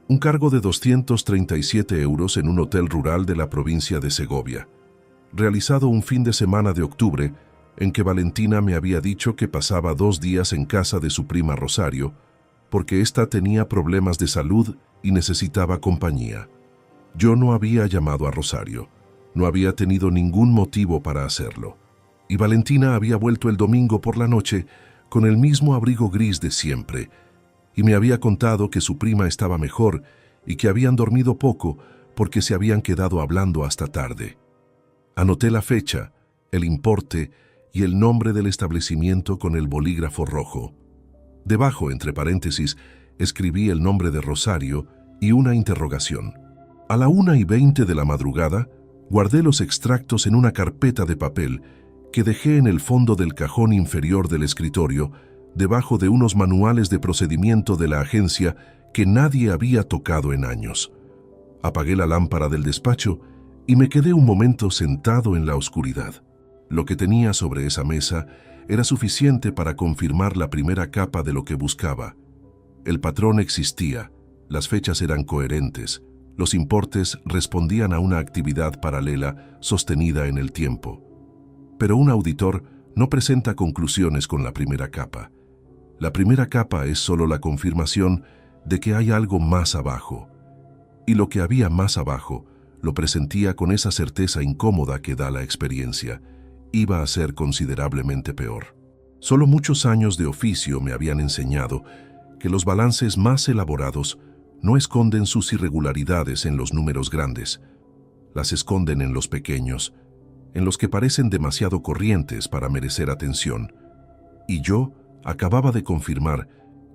Un cargo de 237 euros en un hotel rural de la provincia de Segovia, realizado un fin de semana de octubre, en que Valentina me había dicho que pasaba 2 días en casa de su prima Rosario, porque ésta tenía problemas de salud y necesitaba compañía. Yo no había llamado a Rosario, no había tenido ningún motivo para hacerlo, y Valentina había vuelto el domingo por la noche con el mismo abrigo gris de siempre, y me había contado que su prima estaba mejor y que habían dormido poco porque se habían quedado hablando hasta tarde. Anoté la fecha, el importe y el nombre del establecimiento con el bolígrafo rojo. Debajo, entre paréntesis, escribí el nombre de Rosario y una interrogación. A la 1:20 de la madrugada, guardé los extractos en una carpeta de papel que dejé en el fondo del cajón inferior del escritorio, debajo de unos manuales de procedimiento de la agencia que nadie había tocado en años. Apagué la lámpara del despacho y me quedé un momento sentado en la oscuridad. Lo que tenía sobre esa mesa era suficiente para confirmar la primera capa de lo que buscaba. El patrón existía, las fechas eran coherentes, los importes respondían a una actividad paralela sostenida en el tiempo. Pero un auditor no presenta conclusiones con la primera capa. La primera capa es solo la confirmación de que hay algo más abajo. Y lo que había más abajo lo presentía con esa certeza incómoda que da la experiencia. Iba a ser considerablemente peor. Solo muchos años de oficio me habían enseñado que los balances más elaborados no esconden sus irregularidades en los números grandes, las esconden en los pequeños, en los que parecen demasiado corrientes para merecer atención. Y yo acababa de confirmar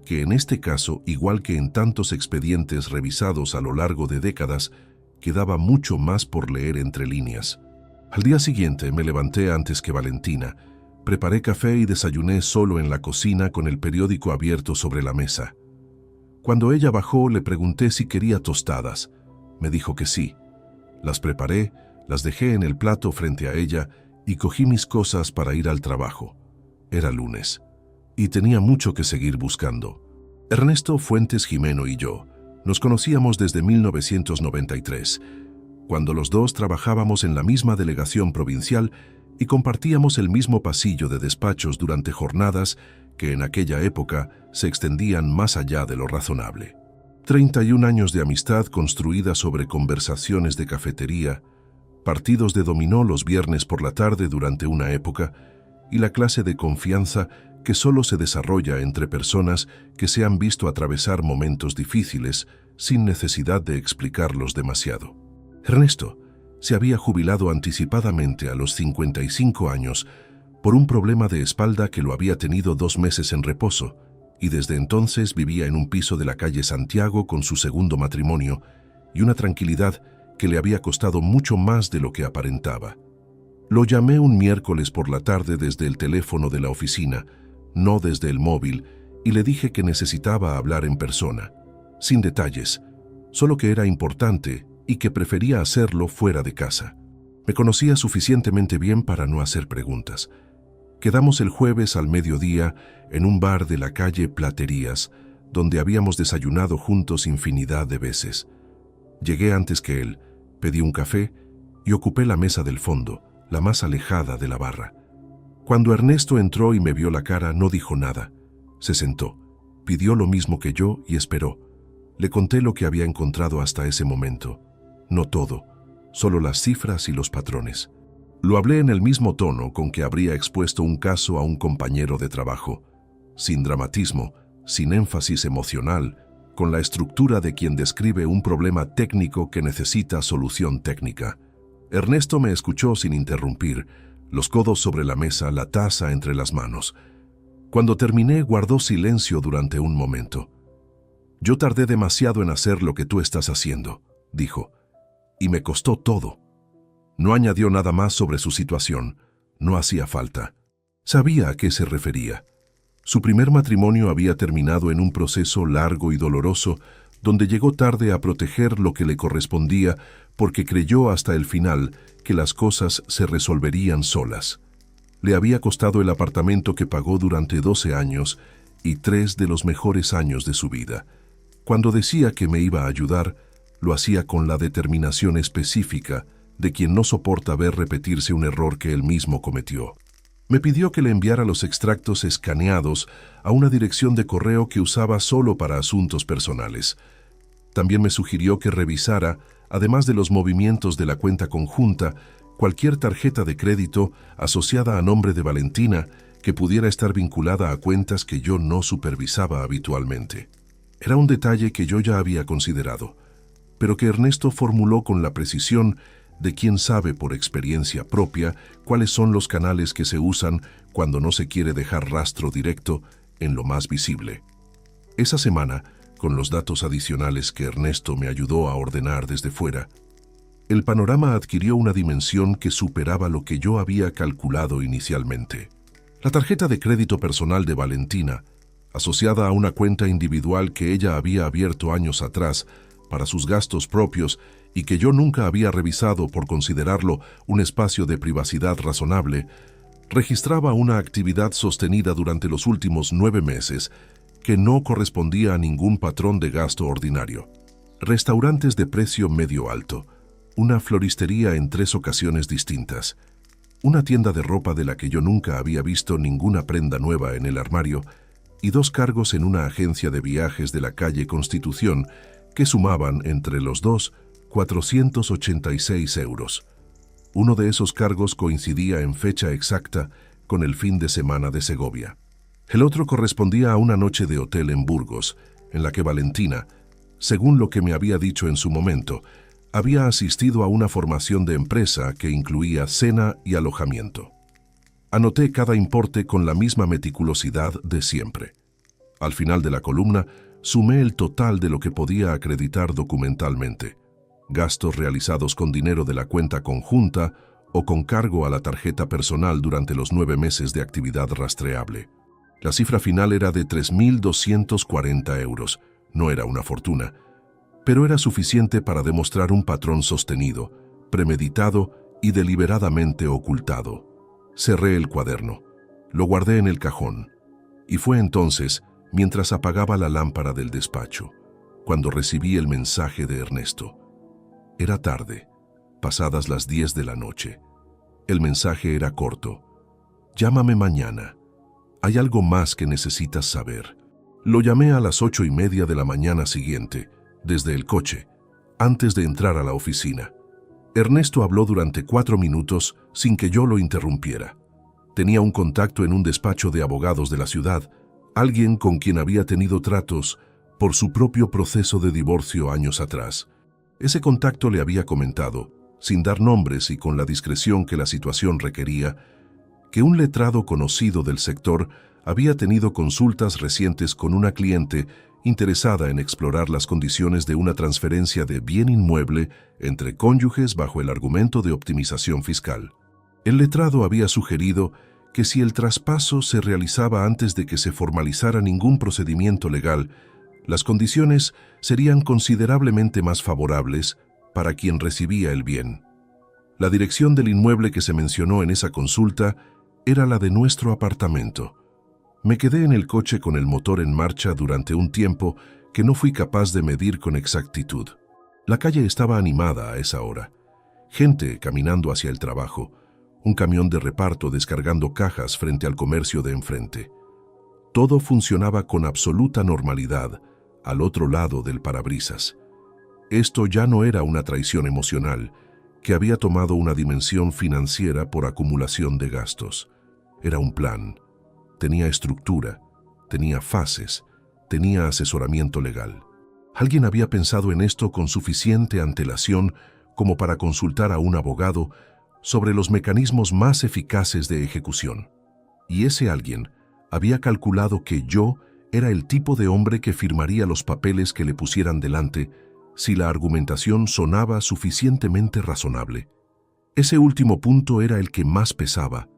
que en este caso, igual que en tantos expedientes revisados a lo largo de décadas, quedaba mucho más por leer entre líneas. Al día siguiente me levanté antes que Valentina, preparé café y desayuné solo en la cocina con el periódico abierto sobre la mesa. Cuando ella bajó le pregunté si quería tostadas. Me dijo que sí. Las preparé, las dejé en el plato frente a ella y cogí mis cosas para ir al trabajo. Era lunes y tenía mucho que seguir buscando. Ernesto Fuentes Jimeno y yo nos conocíamos desde 1993, cuando los dos trabajábamos en la misma delegación provincial y compartíamos el mismo pasillo de despachos durante jornadas que en aquella época se extendían más allá de lo razonable. 31 años de amistad construida sobre conversaciones de cafetería, partidos de dominó los viernes por la tarde durante una época y la clase de confianza que solo se desarrolla entre personas que se han visto atravesar momentos difíciles sin necesidad de explicarlos demasiado. Ernesto se había jubilado anticipadamente a los 55 años por un problema de espalda que lo había tenido 2 meses en reposo, y desde entonces vivía en un piso de la calle Santiago con su segundo matrimonio y una tranquilidad que le había costado mucho más de lo que aparentaba. Lo llamé un miércoles por la tarde desde el teléfono de la oficina, no desde el móvil, y le dije que necesitaba hablar en persona, sin detalles, solo que era importante y que prefería hacerlo fuera de casa. Me conocía suficientemente bien para no hacer preguntas. Quedamos el jueves al mediodía en un bar de la calle Platerías, donde habíamos desayunado juntos infinidad de veces. Llegué antes que él, pedí un café y ocupé la mesa del fondo, la más alejada de la barra. Cuando Ernesto entró y me vio la cara, no dijo nada. Se sentó, pidió lo mismo que yo y esperó. Le conté lo que había encontrado hasta ese momento. No todo, solo las cifras y los patrones. Lo hablé en el mismo tono con que habría expuesto un caso a un compañero de trabajo, sin dramatismo, sin énfasis emocional, con la estructura de quien describe un problema técnico que necesita solución técnica. Ernesto me escuchó sin interrumpir, los codos sobre la mesa, la taza entre las manos. Cuando terminé, guardó silencio durante un momento. «Yo tardé demasiado en hacer lo que tú estás haciendo», dijo, «y me costó todo». No añadió nada más sobre su situación. No hacía falta. Sabía a qué se refería. Su primer matrimonio había terminado en un proceso largo y doloroso, donde llegó tarde a proteger lo que le correspondía porque creyó hasta el final que las cosas se resolverían solas. Le había costado el apartamento que pagó durante 12 años y 3 de los mejores años de su vida. Cuando decía que me iba a ayudar, lo hacía con la determinación específica de quien no soporta ver repetirse un error que él mismo cometió. Me pidió que le enviara los extractos escaneados a una dirección de correo que usaba solo para asuntos personales. También me sugirió que revisara, además de los movimientos de la cuenta conjunta, cualquier tarjeta de crédito asociada a nombre de Valentina que pudiera estar vinculada a cuentas que yo no supervisaba habitualmente. Era un detalle que yo ya había considerado, pero que Ernesto formuló con la precisión de quien sabe por experiencia propia cuáles son los canales que se usan cuando no se quiere dejar rastro directo en lo más visible. Esa semana, con los datos adicionales que Ernesto me ayudó a ordenar desde fuera, el panorama adquirió una dimensión que superaba lo que yo había calculado inicialmente. La tarjeta de crédito personal de Valentina, asociada a una cuenta individual que ella había abierto años atrás para sus gastos propios y que yo nunca había revisado por considerarlo un espacio de privacidad razonable, registraba una actividad sostenida durante los últimos 9 meses que no correspondía a ningún patrón de gasto ordinario. Restaurantes de precio medio alto, una floristería en 3 ocasiones distintas, una tienda de ropa de la que yo nunca había visto ninguna prenda nueva en el armario y 2 cargos en una agencia de viajes de la calle Constitución que sumaban entre los dos 486 euros. Uno de esos cargos coincidía en fecha exacta con el fin de semana de Segovia. El otro correspondía a una noche de hotel en Burgos, en la que Valentina, según lo que me había dicho en su momento, había asistido a una formación de empresa que incluía cena y alojamiento. Anoté cada importe con la misma meticulosidad de siempre. Al final de la columna, sumé el total de lo que podía acreditar documentalmente. Gastos realizados con dinero de la cuenta conjunta o con cargo a la tarjeta personal durante los 9 meses de actividad rastreable. La cifra final era de 3.240 euros. No era una fortuna, pero era suficiente para demostrar un patrón sostenido, premeditado y deliberadamente ocultado. Cerré el cuaderno, lo guardé en el cajón, y fue entonces, mientras apagaba la lámpara del despacho, cuando recibí el mensaje de Ernesto. Era tarde, pasadas las 10 de la noche. El mensaje era corto. «Llámame mañana. Hay algo más que necesitas saber». Lo llamé a las 8:30 de la mañana siguiente, desde el coche, antes de entrar a la oficina. Ernesto habló durante 4 minutos sin que yo lo interrumpiera. Tenía un contacto en un despacho de abogados de la ciudad, alguien con quien había tenido tratos por su propio proceso de divorcio años atrás. Ese contacto le había comentado, sin dar nombres y con la discreción que la situación requería, que un letrado conocido del sector había tenido consultas recientes con una cliente interesada en explorar las condiciones de una transferencia de bien inmueble entre cónyuges bajo el argumento de optimización fiscal. El letrado había sugerido que si el traspaso se realizaba antes de que se formalizara ningún procedimiento legal, las condiciones serían considerablemente más favorables para quien recibía el bien. La dirección del inmueble que se mencionó en esa consulta era la de nuestro apartamento. Me quedé en el coche con el motor en marcha durante un tiempo que no fui capaz de medir con exactitud. La calle estaba animada a esa hora. Gente caminando hacia el trabajo, un camión de reparto descargando cajas frente al comercio de enfrente. Todo funcionaba con absoluta normalidad al otro lado del parabrisas. Esto ya no era una traición emocional que había tomado una dimensión financiera por acumulación de gastos. Era un plan. Tenía estructura, tenía fases, tenía asesoramiento legal. Alguien había pensado en esto con suficiente antelación como para consultar a un abogado sobre los mecanismos más eficaces de ejecución. Y ese alguien había calculado que yo era el tipo de hombre que firmaría los papeles que le pusieran delante si la argumentación sonaba suficientemente razonable. Ese último punto era el que más pesaba.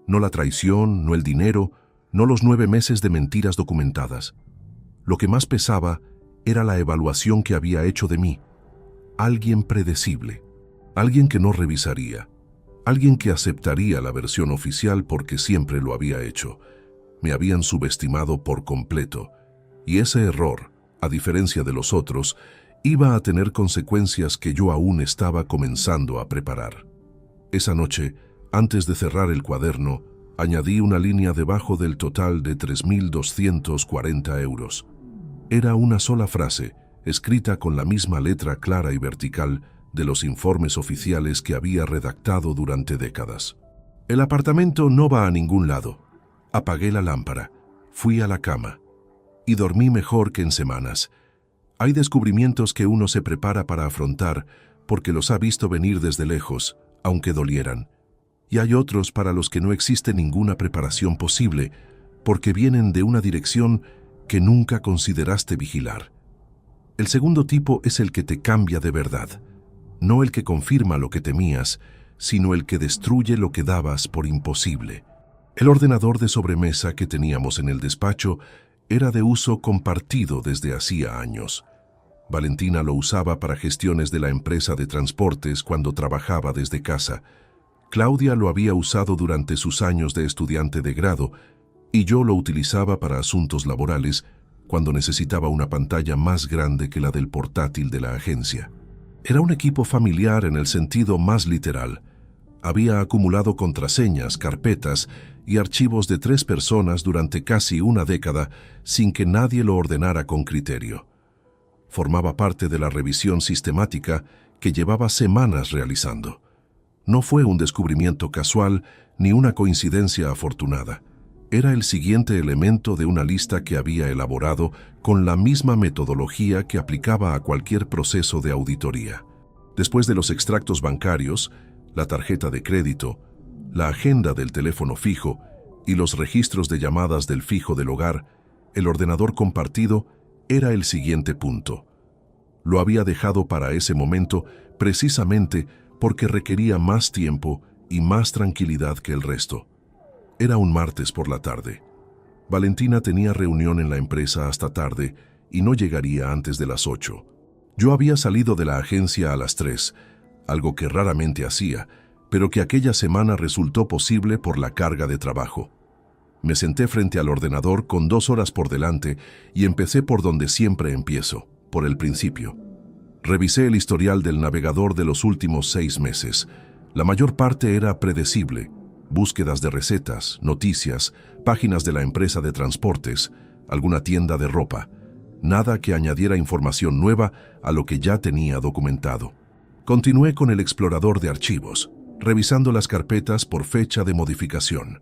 No la traición, no el dinero, no los 9 meses de mentiras documentadas. Lo que más pesaba era la evaluación que había hecho de mí. Alguien predecible, alguien que no revisaría, alguien que aceptaría la versión oficial porque siempre lo había hecho. Me habían subestimado por completo, y ese error, a diferencia de los otros, iba a tener consecuencias que yo aún estaba comenzando a preparar. Esa noche, antes de cerrar el cuaderno, añadí una línea debajo del total de 3.240 euros. Era una sola frase, escrita con la misma letra clara y vertical de los informes oficiales que había redactado durante décadas. El apartamento no va a ningún lado. Apagué la lámpara, fui a la cama y dormí mejor que en semanas. Hay descubrimientos que uno se prepara para afrontar porque los ha visto venir desde lejos, aunque dolieran. Y hay otros para los que no existe ninguna preparación posible porque vienen de una dirección que nunca consideraste vigilar. El segundo tipo es el que te cambia de verdad, no el que confirma lo que temías, sino el que destruye lo que dabas por imposible. El ordenador de sobremesa que teníamos en el despacho era de uso compartido desde hacía años. Valentina lo usaba para gestiones de la empresa de transportes cuando trabajaba desde casa. Claudia lo había usado durante sus años de estudiante de grado y yo lo utilizaba para asuntos laborales cuando necesitaba una pantalla más grande que la del portátil de la agencia. Era un equipo familiar en el sentido más literal. Había acumulado contraseñas, carpetas y archivos de 3 personas durante casi una década sin que nadie lo ordenara con criterio. Formaba parte de la revisión sistemática que llevaba semanas realizando. No fue un descubrimiento casual ni una coincidencia afortunada. Era el siguiente elemento de una lista que había elaborado con la misma metodología que aplicaba a cualquier proceso de auditoría. Después de los extractos bancarios, la tarjeta de crédito, la agenda del teléfono fijo y los registros de llamadas del fijo del hogar, el ordenador compartido era el siguiente punto. Lo había dejado para ese momento precisamente porque requería más tiempo y más tranquilidad que el resto. Era un martes por la tarde. Valentina tenía reunión en la empresa hasta tarde y no llegaría antes de las 8. Yo había salido de la agencia a las 3, algo que raramente hacía, pero que aquella semana resultó posible por la carga de trabajo. Me senté frente al ordenador con 2 horas por delante y empecé por donde siempre empiezo, por el principio. Revisé el historial del navegador de los últimos 6 meses. La mayor parte era predecible. Búsquedas de recetas, noticias, páginas de la empresa de transportes, alguna tienda de ropa. Nada que añadiera información nueva a lo que ya tenía documentado. Continué con el explorador de archivos, revisando las carpetas por fecha de modificación.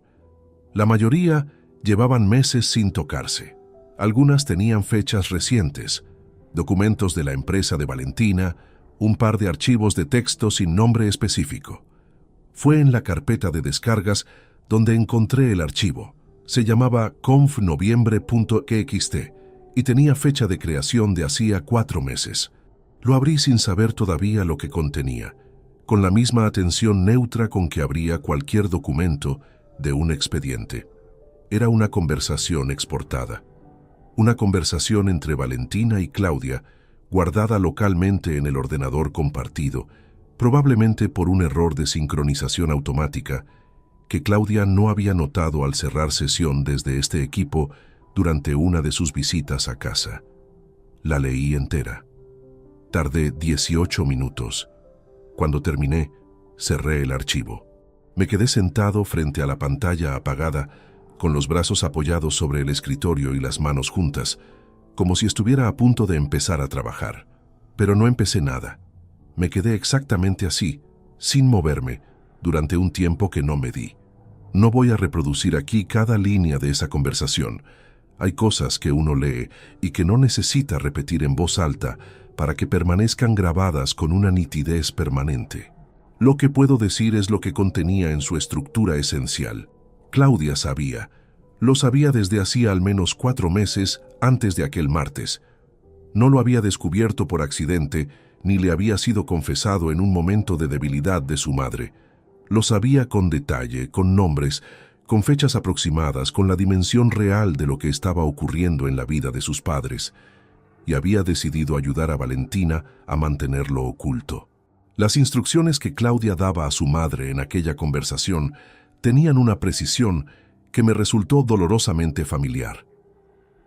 La mayoría llevaban meses sin tocarse. Algunas tenían fechas recientes, documentos de la empresa de Valentina, un par de archivos de texto sin nombre específico. Fue en la carpeta de descargas donde encontré el archivo. Se llamaba confnoviembre.txt y tenía fecha de creación de hacía 4 meses. Lo abrí sin saber todavía lo que contenía, con la misma atención neutra con que abría cualquier documento de un expediente. Era una conversación exportada. Una conversación entre Valentina y Claudia, guardada localmente en el ordenador compartido, probablemente por un error de sincronización automática que Claudia no había notado al cerrar sesión desde este equipo durante una de sus visitas a casa. La leí entera. Tardé 18 minutos. Cuando terminé, cerré el archivo. Me quedé sentado frente a la pantalla apagada, con los brazos apoyados sobre el escritorio y las manos juntas, como si estuviera a punto de empezar a trabajar. Pero no empecé nada. Me quedé exactamente así, sin moverme, durante un tiempo que no medí. No voy a reproducir aquí cada línea de esa conversación. Hay cosas que uno lee y que no necesita repetir en voz alta para que permanezcan grabadas con una nitidez permanente. Lo que puedo decir es lo que contenía en su estructura esencial. Claudia sabía. Lo sabía desde hacía al menos 4 meses antes de aquel martes. No lo había descubierto por accidente, ni le había sido confesado en un momento de debilidad de su madre. Lo sabía con detalle, con nombres, con fechas aproximadas, con la dimensión real de lo que estaba ocurriendo en la vida de sus padres, y había decidido ayudar a Valentina a mantenerlo oculto. Las instrucciones que Claudia daba a su madre en aquella conversación tenían una precisión que me resultó dolorosamente familiar.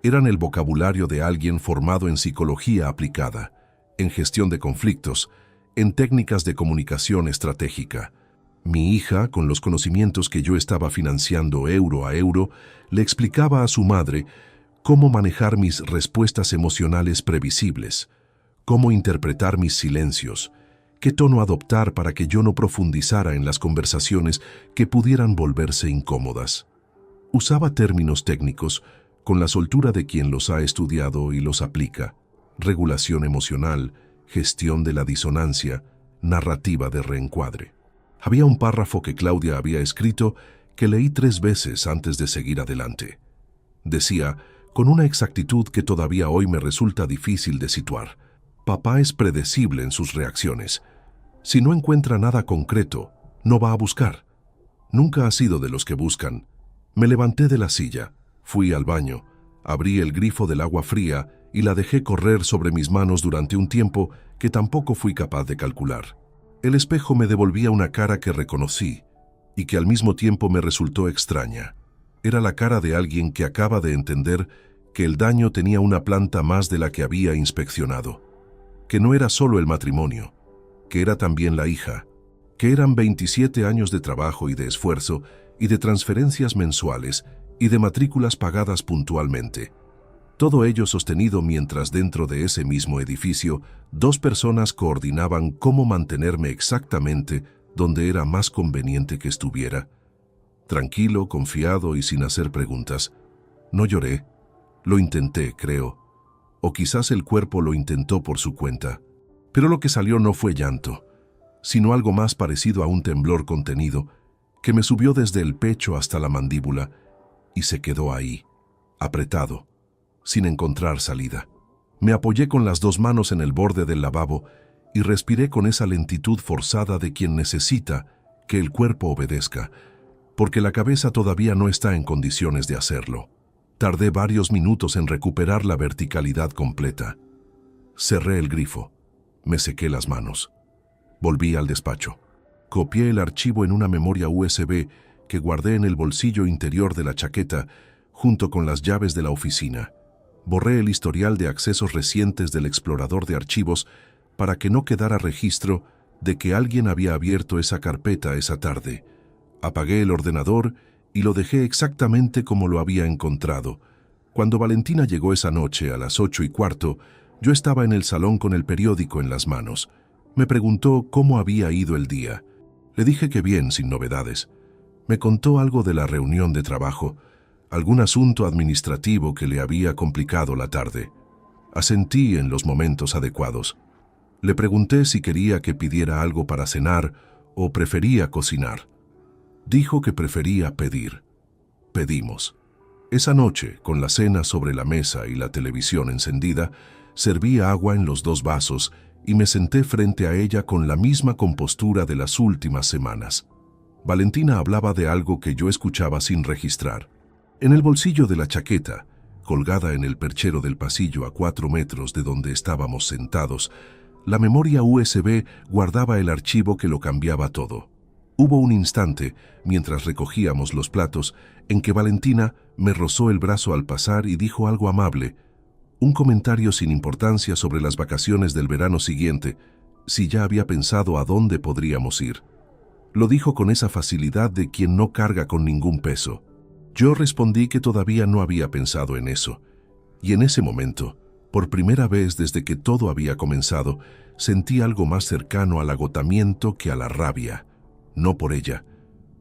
Eran el vocabulario de alguien formado en psicología aplicada, en gestión de conflictos, en técnicas de comunicación estratégica. Mi hija, con los conocimientos que yo estaba financiando euro a euro, le explicaba a su madre cómo manejar mis respuestas emocionales previsibles, cómo interpretar mis silencios, qué tono adoptar para que yo no profundizara en las conversaciones que pudieran volverse incómodas. Usaba términos técnicos con la soltura de quien los ha estudiado y los aplica: regulación emocional, gestión de la disonancia, narrativa de reencuadre. Había un párrafo que Claudia había escrito que leí 3 veces antes de seguir adelante. Decía, con una exactitud que todavía hoy me resulta difícil de situar: papá es predecible en sus reacciones. Si no encuentra nada concreto, no va a buscar. Nunca ha sido de los que buscan. Me levanté de la silla, fui al baño, abrí el grifo del agua fría y la dejé correr sobre mis manos durante un tiempo que tampoco fui capaz de calcular. El espejo me devolvía una cara que reconocí y que al mismo tiempo me resultó extraña. Era la cara de alguien que acaba de entender que el daño tenía una planta más de la que había inspeccionado, que no era solo el matrimonio, que era también la hija, que eran 27 años de trabajo y de esfuerzo y de transferencias mensuales y de matrículas pagadas puntualmente. Todo ello sostenido mientras dentro de ese mismo edificio 2 personas coordinaban cómo mantenerme exactamente donde era más conveniente que estuviera. Tranquilo, confiado y sin hacer preguntas. No lloré. Lo intenté, creo. O quizás el cuerpo lo intentó por su cuenta. Pero lo que salió no fue llanto, sino algo más parecido a un temblor contenido que me subió desde el pecho hasta la mandíbula y se quedó ahí, apretado, sin encontrar salida. Me apoyé con las 2 manos en el borde del lavabo y respiré con esa lentitud forzada de quien necesita que el cuerpo obedezca, porque la cabeza todavía no está en condiciones de hacerlo. Tardé varios minutos en recuperar la verticalidad completa. Cerré el grifo, me sequé las manos. Volví al despacho. Copié el archivo en una memoria USB que guardé en el bolsillo interior de la chaqueta junto con las llaves de la oficina. Borré el historial de accesos recientes del explorador de archivos para que no quedara registro de que alguien había abierto esa carpeta esa tarde. Apagué el ordenador y lo dejé exactamente como lo había encontrado. Cuando Valentina llegó esa noche a las 8:15, yo estaba en el salón con el periódico en las manos. Me preguntó cómo había ido el día. Le dije que bien, sin novedades. Me contó algo de la reunión de trabajo, algún asunto administrativo que le había complicado la tarde. Asentí en los momentos adecuados. Le pregunté si quería que pidiera algo para cenar o prefería cocinar. Dijo que prefería pedir. Pedimos. Esa noche, con la cena sobre la mesa y la televisión encendida, serví agua en los 2 vasos y me senté frente a ella con la misma compostura de las últimas semanas. Valentina hablaba de algo que yo escuchaba sin registrar. En el bolsillo de la chaqueta, colgada en el perchero del pasillo a 4 metros de donde estábamos sentados, la memoria USB guardaba el archivo que lo cambiaba todo. Hubo un instante, mientras recogíamos los platos, en que Valentina me rozó el brazo al pasar y dijo algo amable, un comentario sin importancia sobre las vacaciones del verano siguiente, si ya había pensado a dónde podríamos ir. Lo dijo con esa facilidad de quien no carga con ningún peso. Yo respondí que todavía no había pensado en eso, y en ese momento, por primera vez desde que todo había comenzado, sentí algo más cercano al agotamiento que a la rabia, no por ella,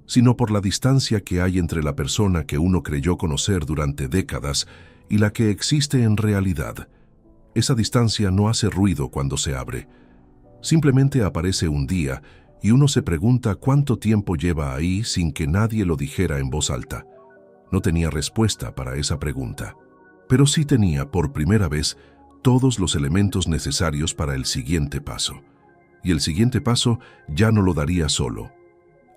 sino por la distancia que hay entre la persona que uno creyó conocer durante décadas y la que existe en realidad. Esa distancia no hace ruido cuando se abre. Simplemente aparece un día y uno se pregunta cuánto tiempo lleva ahí sin que nadie lo dijera en voz alta. No tenía respuesta para esa pregunta, pero sí tenía, por primera vez, todos los elementos necesarios para el siguiente paso. Y el siguiente paso ya no lo daría solo.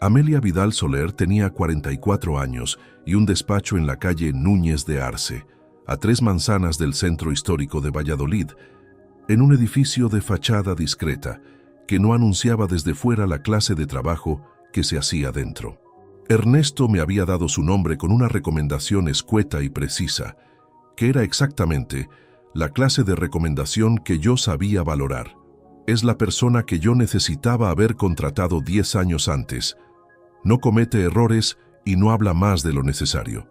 Amelia Vidal Soler tenía 44 años y un despacho en la calle Núñez de Arce, a 3 manzanas del centro histórico de Valladolid, en un edificio de fachada discreta que no anunciaba desde fuera la clase de trabajo que se hacía dentro. Ernesto me había dado su nombre con una recomendación escueta y precisa, que era exactamente la clase de recomendación que yo sabía valorar. Es la persona que yo necesitaba haber contratado 10 años antes. No comete errores y no habla más de lo necesario.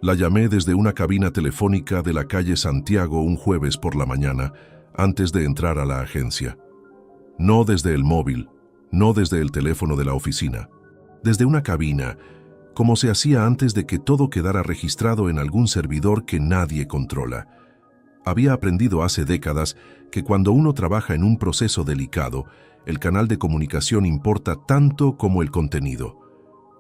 La llamé desde una cabina telefónica de la calle Santiago un jueves por la mañana, antes de entrar a la agencia. No desde el móvil, no desde el teléfono de la oficina. Desde una cabina, como se hacía antes de que todo quedara registrado en algún servidor que nadie controla. Había aprendido hace décadas que cuando uno trabaja en un proceso delicado, el canal de comunicación importa tanto como el contenido.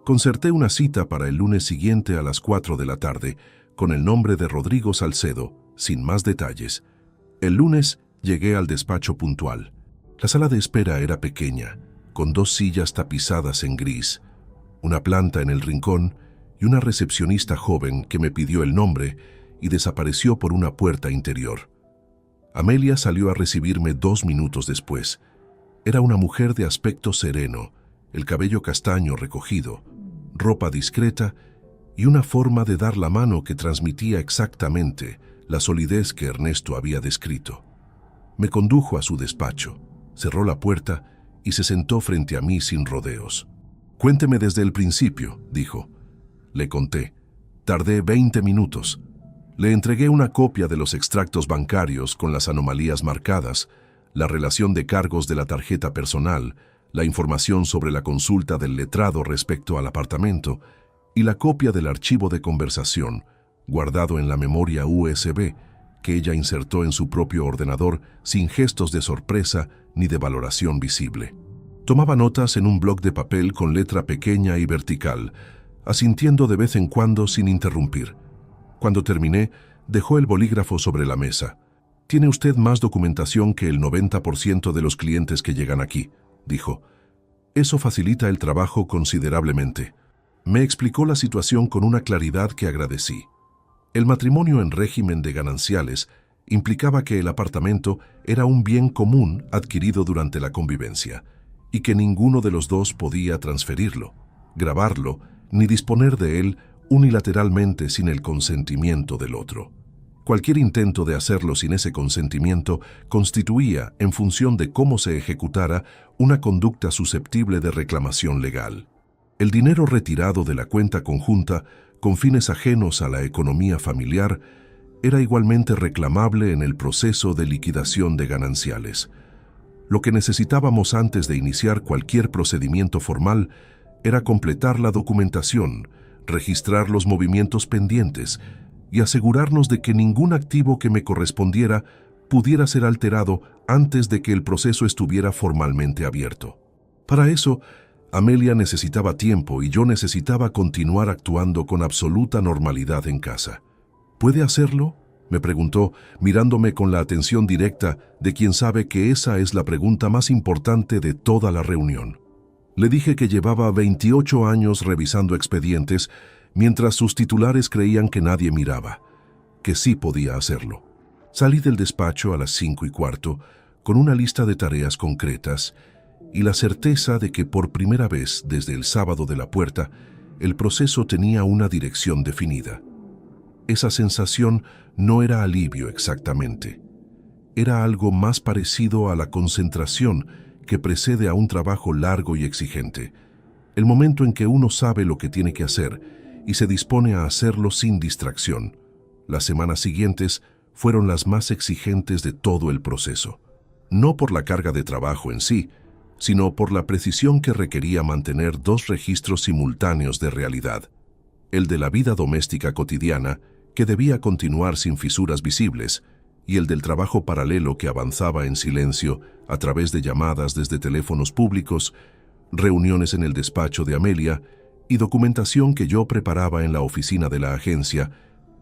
Concerté una cita para el lunes siguiente a las 4 de la tarde, con el nombre de Rodrigo Salcedo, sin más detalles. El lunes llegué al despacho puntual. La sala de espera era pequeña, con 2 sillas tapizadas en gris, una planta en el rincón y una recepcionista joven que me pidió el nombre y desapareció por una puerta interior. Amelia salió a recibirme 2 minutos después. Era una mujer de aspecto sereno, el cabello castaño recogido, ropa discreta y una forma de dar la mano que transmitía exactamente la solidez que Ernesto había descrito. Me condujo a su despacho, cerró la puerta y se sentó frente a mí sin rodeos. «Cuénteme desde el principio», dijo. Le conté. Tardé 20 minutos. Le entregué una copia de los extractos bancarios con las anomalías marcadas, la relación de cargos de la tarjeta personal, la información sobre la consulta del letrado respecto al apartamento y la copia del archivo de conversación, guardado en la memoria USB, que ella insertó en su propio ordenador sin gestos de sorpresa ni de valoración visible. Tomaba notas en un bloc de papel con letra pequeña y vertical, asintiendo de vez en cuando sin interrumpir. Cuando terminé, dejó el bolígrafo sobre la mesa. «Tiene usted más documentación que el 90% de los clientes que llegan aquí», dijo. «Eso facilita el trabajo considerablemente». Me explicó la situación con una claridad que agradecí. El matrimonio en régimen de gananciales implicaba que el apartamento era un bien común adquirido durante la convivencia y que ninguno de los dos podía transferirlo, gravarlo, ni disponer de él unilateralmente sin el consentimiento del otro. Cualquier intento de hacerlo sin ese consentimiento constituía, en función de cómo se ejecutara, una conducta susceptible de reclamación legal. El dinero retirado de la cuenta conjunta, con fines ajenos a la economía familiar, era igualmente reclamable en el proceso de liquidación de gananciales. Lo que necesitábamos antes de iniciar cualquier procedimiento formal era completar la documentación, registrar los movimientos pendientes y asegurarnos de que ningún activo que me correspondiera pudiera ser alterado antes de que el proceso estuviera formalmente abierto. Para eso, Amelia necesitaba tiempo y yo necesitaba continuar actuando con absoluta normalidad en casa. ¿Puede hacerlo?, me preguntó, mirándome con la atención directa de quien sabe que esa es la pregunta más importante de toda la reunión. Le dije que llevaba 28 años revisando expedientes, mientras sus titulares creían que nadie miraba, que sí podía hacerlo. Salí del despacho a las 5:15, con una lista de tareas concretas y la certeza de que por primera vez desde el sábado de la puerta, el proceso tenía una dirección definida. Esa sensación no era alivio exactamente. Era algo más parecido a la concentración que precede a un trabajo largo y exigente. El momento en que uno sabe lo que tiene que hacer y se dispone a hacerlo sin distracción. Las semanas siguientes fueron las más exigentes de todo el proceso. No por la carga de trabajo en sí, sino por la precisión que requería mantener dos registros simultáneos de realidad. El de la vida doméstica cotidiana, que debía continuar sin fisuras visibles, y el del trabajo paralelo que avanzaba en silencio a través de llamadas desde teléfonos públicos, reuniones en el despacho de Amelia y documentación que yo preparaba en la oficina de la agencia,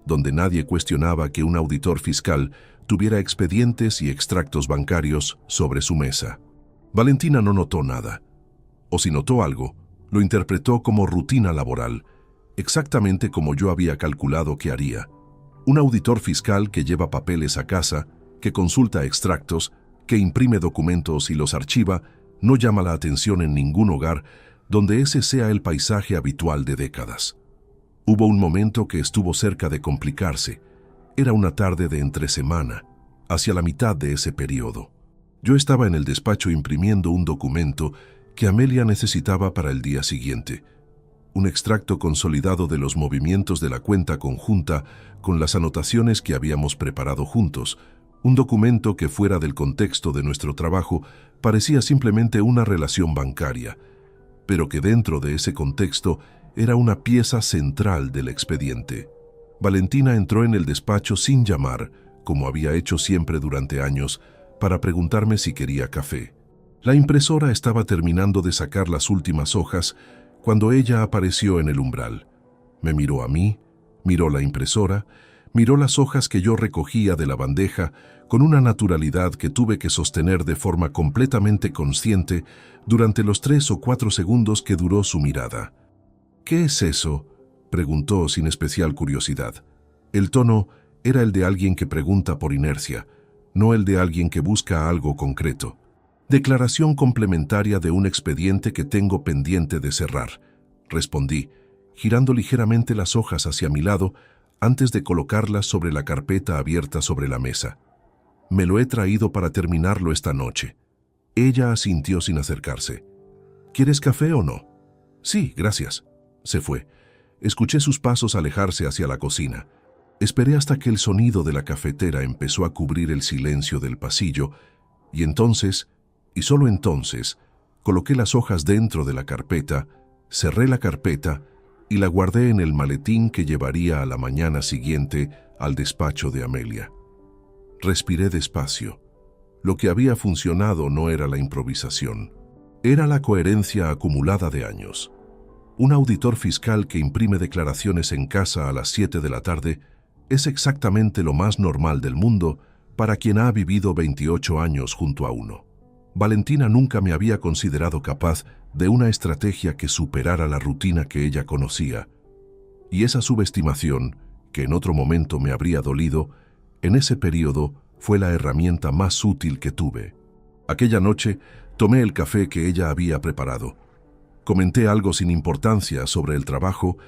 donde nadie cuestionaba que un auditor fiscal tuviera expedientes y extractos bancarios sobre su mesa. Valentina no notó nada, o si notó algo, lo interpretó como rutina laboral, exactamente como yo había calculado que haría. Un auditor fiscal que lleva papeles a casa, que consulta extractos, que imprime documentos y los archiva, no llama la atención en ningún hogar donde ese sea el paisaje habitual de décadas. Hubo un momento que estuvo cerca de complicarse. Era una tarde de entresemana, hacia la mitad de ese periodo. Yo estaba en el despacho imprimiendo un documento que Amelia necesitaba para el día siguiente. Un extracto consolidado de los movimientos de la cuenta conjunta con las anotaciones que habíamos preparado juntos, un documento que fuera del contexto de nuestro trabajo parecía simplemente una relación bancaria, pero que dentro de ese contexto era una pieza central del expediente. Valentina entró en el despacho sin llamar, como había hecho siempre durante años, para preguntarme si quería café. La impresora estaba terminando de sacar las últimas hojas cuando ella apareció en el umbral. Me miró a mí, miró la impresora, miró las hojas que yo recogía de la bandeja con una naturalidad que tuve que sostener de forma completamente consciente durante los 3 o 4 segundos que duró su mirada. «¿Qué es eso?», preguntó sin especial curiosidad. El tono era el de alguien que pregunta por inercia, no el de alguien que busca algo concreto. «Declaración complementaria de un expediente que tengo pendiente de cerrar», respondí, girando ligeramente las hojas hacia mi lado antes de colocarlas sobre la carpeta abierta sobre la mesa. «Me lo he traído para terminarlo esta noche». Ella asintió sin acercarse. «¿Quieres café o no?» «Sí, gracias». Se fue. Escuché sus pasos alejarse hacia la cocina. Esperé hasta que el sonido de la cafetera empezó a cubrir el silencio del pasillo y entonces, y solo entonces, coloqué las hojas dentro de la carpeta, cerré la carpeta y la guardé en el maletín que llevaría a la mañana siguiente al despacho de Amelia. Respiré despacio. Lo que había funcionado no era la improvisación, era la coherencia acumulada de años. Un auditor fiscal que imprime declaraciones en casa a las 7 de la tarde es exactamente lo más normal del mundo para quien ha vivido 28 años junto a uno. Valentina nunca me había considerado capaz de una estrategia que superara la rutina que ella conocía, y esa subestimación, que en otro momento me habría dolido, en ese periodo fue la herramienta más útil que tuve. Aquella noche tomé el café que ella había preparado. Comenté algo sin importancia sobre el trabajo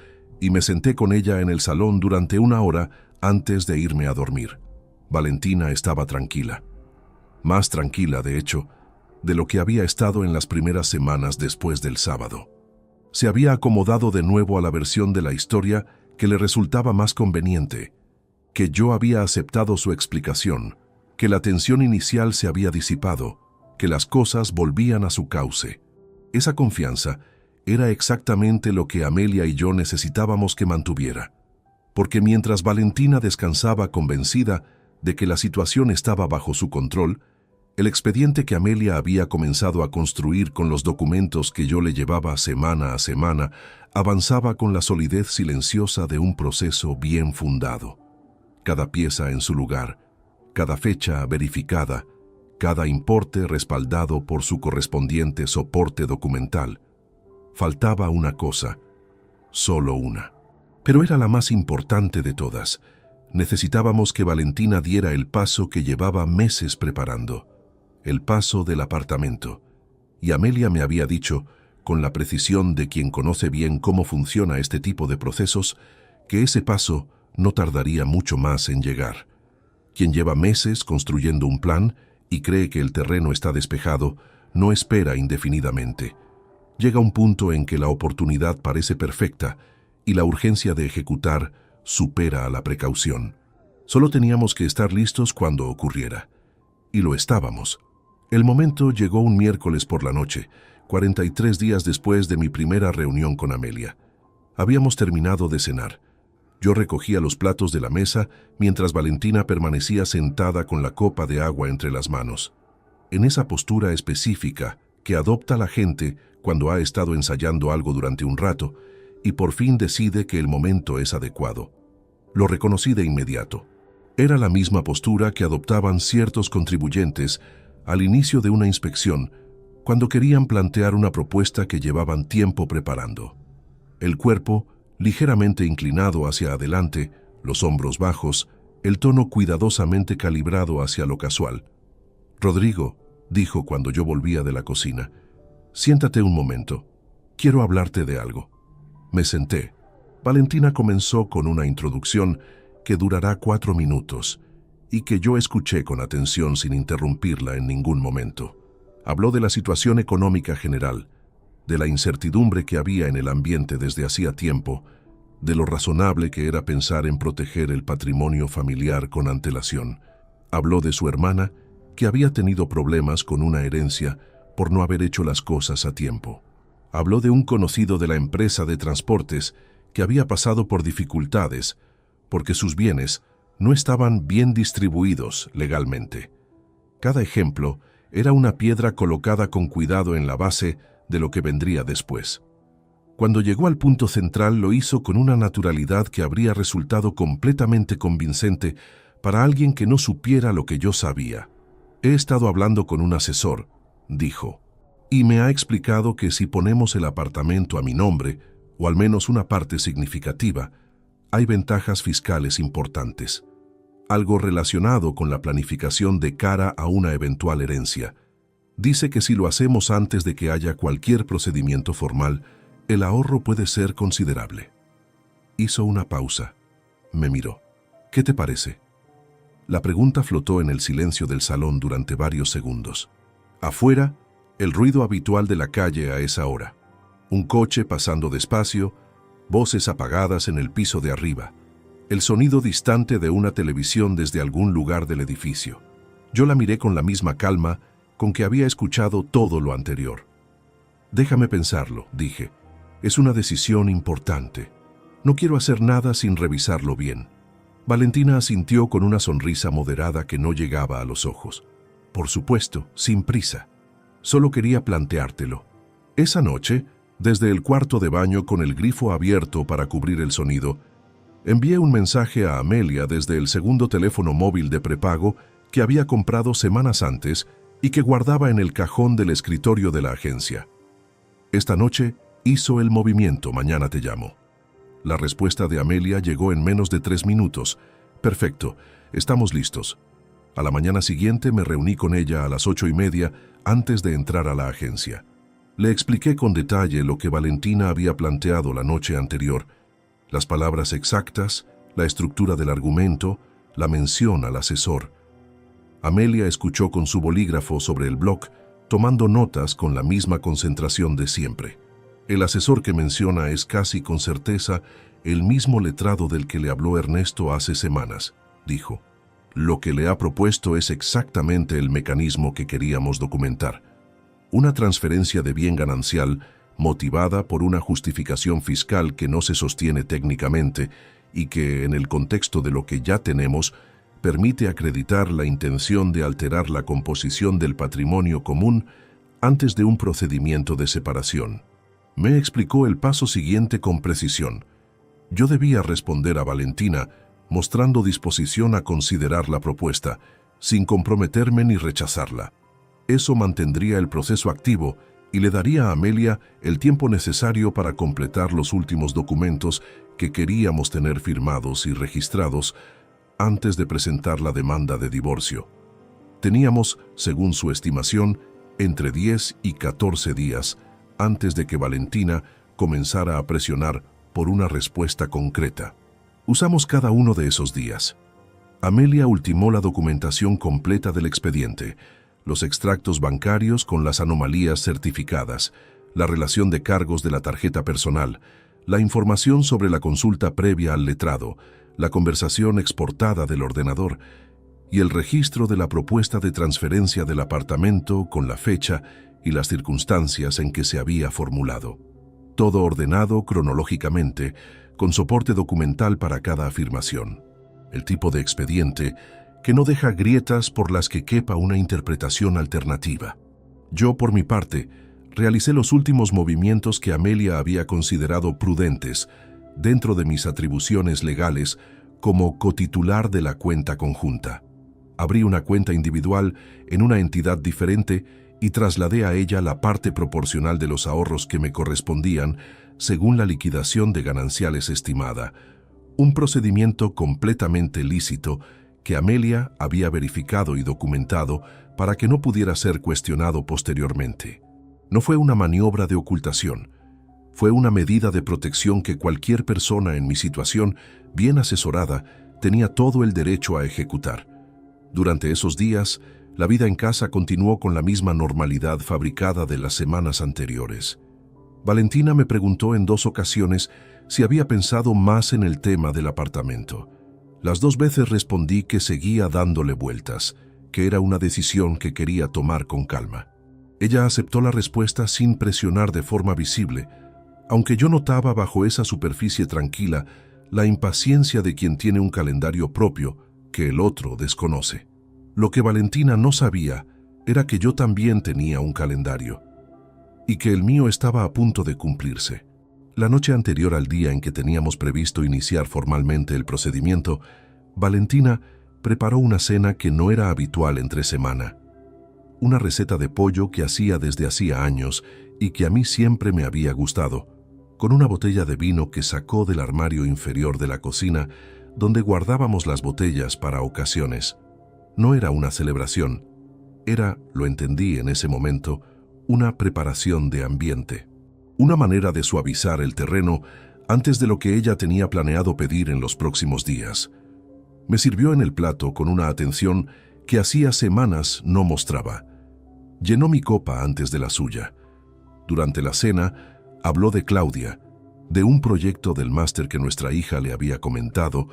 y me senté con ella en el salón durante 1 hora antes de irme a dormir. Valentina estaba tranquila. Más tranquila, de hecho, de lo que había estado en las primeras semanas después del sábado. Se había acomodado de nuevo a la versión de la historia que le resultaba más conveniente, que yo había aceptado su explicación, que la tensión inicial se había disipado, que las cosas volvían a su cauce. Esa confianza era exactamente lo que Amelia y yo necesitábamos que mantuviera, porque mientras Valentina descansaba convencida de que la situación estaba bajo su control, el expediente que Amelia había comenzado a construir con los documentos que yo le llevaba semana a semana avanzaba con la solidez silenciosa de un proceso bien fundado. Cada pieza en su lugar, cada fecha verificada, cada importe respaldado por su correspondiente soporte documental. Faltaba una cosa, solo una. Pero era la más importante de todas. Necesitábamos que Valentina diera el paso que llevaba meses preparando, el paso del apartamento. Y Amelia me había dicho, con la precisión de quien conoce bien cómo funciona este tipo de procesos, que ese paso no tardaría mucho más en llegar. Quien lleva meses construyendo un plan y cree que el terreno está despejado, no espera indefinidamente. Llega un punto en que la oportunidad parece perfecta y la urgencia de ejecutar supera a la precaución. Solo teníamos que estar listos cuando ocurriera. Y lo estábamos. El momento llegó un miércoles por la noche, 43 días después de mi primera reunión con Amelia. Habíamos terminado de cenar. Yo recogía los platos de la mesa mientras Valentina permanecía sentada con la copa de agua entre las manos. En esa postura específica que adopta la gente cuando ha estado ensayando algo durante un rato y por fin decide que el momento es adecuado. Lo reconocí de inmediato. Era la misma postura que adoptaban ciertos contribuyentes al inicio de una inspección cuando querían plantear una propuesta que llevaban tiempo preparando. El cuerpo ligeramente inclinado hacia adelante, los hombros bajos, el tono cuidadosamente calibrado hacia lo casual. «Rodrigo», dijo cuando yo volvía de la cocina, «siéntate un momento. Quiero hablarte de algo». Me senté. Valentina comenzó con una introducción que durará 4 minutos y que yo escuché con atención sin interrumpirla en ningún momento. Habló de la situación económica general, de la incertidumbre que había en el ambiente desde hacía tiempo, de lo razonable que era pensar en proteger el patrimonio familiar con antelación. Habló de su hermana, que había tenido problemas con una herencia por no haber hecho las cosas a tiempo. Habló de un conocido de la empresa de transportes que había pasado por dificultades porque sus bienes no estaban bien distribuidos legalmente. Cada ejemplo era una piedra colocada con cuidado en la base de lo que vendría después. Cuando llegó al punto central lo hizo con una naturalidad que habría resultado completamente convincente para alguien que no supiera lo que yo sabía. «He estado hablando con un asesor», dijo, «y me ha explicado que si ponemos el apartamento a mi nombre, o al menos una parte significativa, hay ventajas fiscales importantes. Algo relacionado con la planificación de cara a una eventual herencia. Dice que si lo hacemos antes de que haya cualquier procedimiento formal, el ahorro puede ser considerable». Hizo una pausa. Me miró. «¿Qué te parece?». La pregunta flotó en el silencio del salón durante varios segundos. Afuera, el ruido habitual de la calle a esa hora. Un coche pasando despacio, voces apagadas en el piso de arriba, el sonido distante de una televisión desde algún lugar del edificio. Yo la miré con la misma calma con que había escuchado todo lo anterior. «Déjame pensarlo», dije. «Es una decisión importante. No quiero hacer nada sin revisarlo bien». Valentina asintió con una sonrisa moderada que no llegaba a los ojos. «Por supuesto, sin prisa. Solo quería planteártelo». Esa noche, desde el cuarto de baño con el grifo abierto para cubrir el sonido, envié un mensaje a Amelia desde el segundo teléfono móvil de prepago que había comprado semanas antes y que guardaba en el cajón del escritorio de la agencia. «Esta noche hizo el movimiento, mañana te llamo». La respuesta de Amelia llegó en menos de 3 minutos. «Perfecto, estamos listos». A la mañana siguiente me reuní con ella a las 8:30 antes de entrar a la agencia. Le expliqué con detalle lo que Valentina había planteado la noche anterior, las palabras exactas, la estructura del argumento, la mención al asesor. Amelia escuchó con su bolígrafo sobre el bloc, tomando notas con la misma concentración de siempre. «El asesor que menciona es casi con certeza el mismo letrado del que le habló Ernesto hace semanas», dijo. «Lo que le ha propuesto es exactamente el mecanismo que queríamos documentar. Una transferencia de bien ganancial motivada por una justificación fiscal que no se sostiene técnicamente y que, en el contexto de lo que ya tenemos, permite acreditar la intención de alterar la composición del patrimonio común antes de un procedimiento de separación». Me explicó el paso siguiente con precisión. Yo debía responder a Valentina mostrando disposición a considerar la propuesta, sin comprometerme ni rechazarla. Eso mantendría el proceso activo y le daría a Amelia el tiempo necesario para completar los últimos documentos que queríamos tener firmados y registrados antes de presentar la demanda de divorcio. Teníamos, según su estimación, entre 10 y 14 días antes de que Valentina comenzara a presionar por una respuesta concreta. Usamos cada uno de esos días. Amelia ultimó la documentación completa del expediente, los extractos bancarios con las anomalías certificadas, la relación de cargos de la tarjeta personal, La información sobre la consulta previa al letrado, la conversación exportada del ordenador y el registro de la propuesta de transferencia del apartamento con la fecha y las circunstancias en que se había formulado. Todo ordenado cronológicamente, con soporte documental para cada afirmación. El tipo de expediente que no deja grietas por las que quepa una interpretación alternativa. Yo, por mi parte, realicé los últimos movimientos que Amelia había considerado prudentes dentro de mis atribuciones legales como cotitular de la cuenta conjunta. Abrí una cuenta individual en una entidad diferente y trasladé a ella la parte proporcional de los ahorros que me correspondían según la liquidación de gananciales estimada, un procedimiento completamente lícito que Amelia había verificado y documentado para que no pudiera ser cuestionado posteriormente. No fue una maniobra de ocultación, fue una medida de protección que cualquier persona en mi situación, bien asesorada, tenía todo el derecho a ejecutar. Durante esos días, la vida en casa continuó con la misma normalidad fabricada de las semanas anteriores. Valentina me preguntó en 2 ocasiones si había pensado más en el tema del apartamento. Las 2 veces respondí que seguía dándole vueltas, que era una decisión que quería tomar con calma. Ella aceptó la respuesta sin presionar de forma visible, aunque yo notaba bajo esa superficie tranquila la impaciencia de quien tiene un calendario propio que el otro desconoce. Lo que Valentina no sabía era que yo también tenía un calendario y que el mío estaba a punto de cumplirse. La noche anterior al día en que teníamos previsto iniciar formalmente el procedimiento, Valentina preparó una cena que no era habitual entre semana. Una receta de pollo que hacía desde hacía años y que a mí siempre me había gustado, con una botella de vino que sacó del armario inferior de la cocina, donde guardábamos las botellas para ocasiones. No era una celebración, era, lo entendí en ese momento, una preparación de ambiente. Una manera de suavizar el terreno antes de lo que ella tenía planeado pedir en los próximos días. Me sirvió en el plato con una atención que hacía semanas no mostraba. Llenó mi copa antes de la suya. Durante la cena, habló de Claudia, de un proyecto del máster que nuestra hija le había comentado,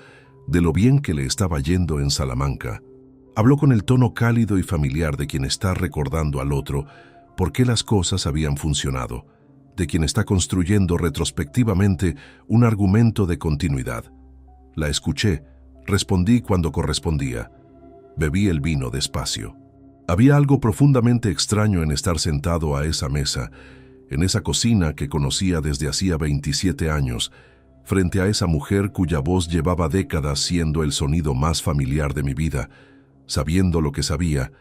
de lo bien que le estaba yendo en Salamanca. Habló con el tono cálido y familiar de quien está recordando al otro por qué las cosas habían funcionado, de quien está construyendo retrospectivamente un argumento de continuidad. La escuché, respondí cuando correspondía. Bebí el vino despacio. Había algo profundamente extraño en estar sentado a esa mesa, en esa cocina que conocía desde hacía 27 años, frente a esa mujer cuya voz llevaba décadas siendo el sonido más familiar de mi vida, sabiendo lo que sabía,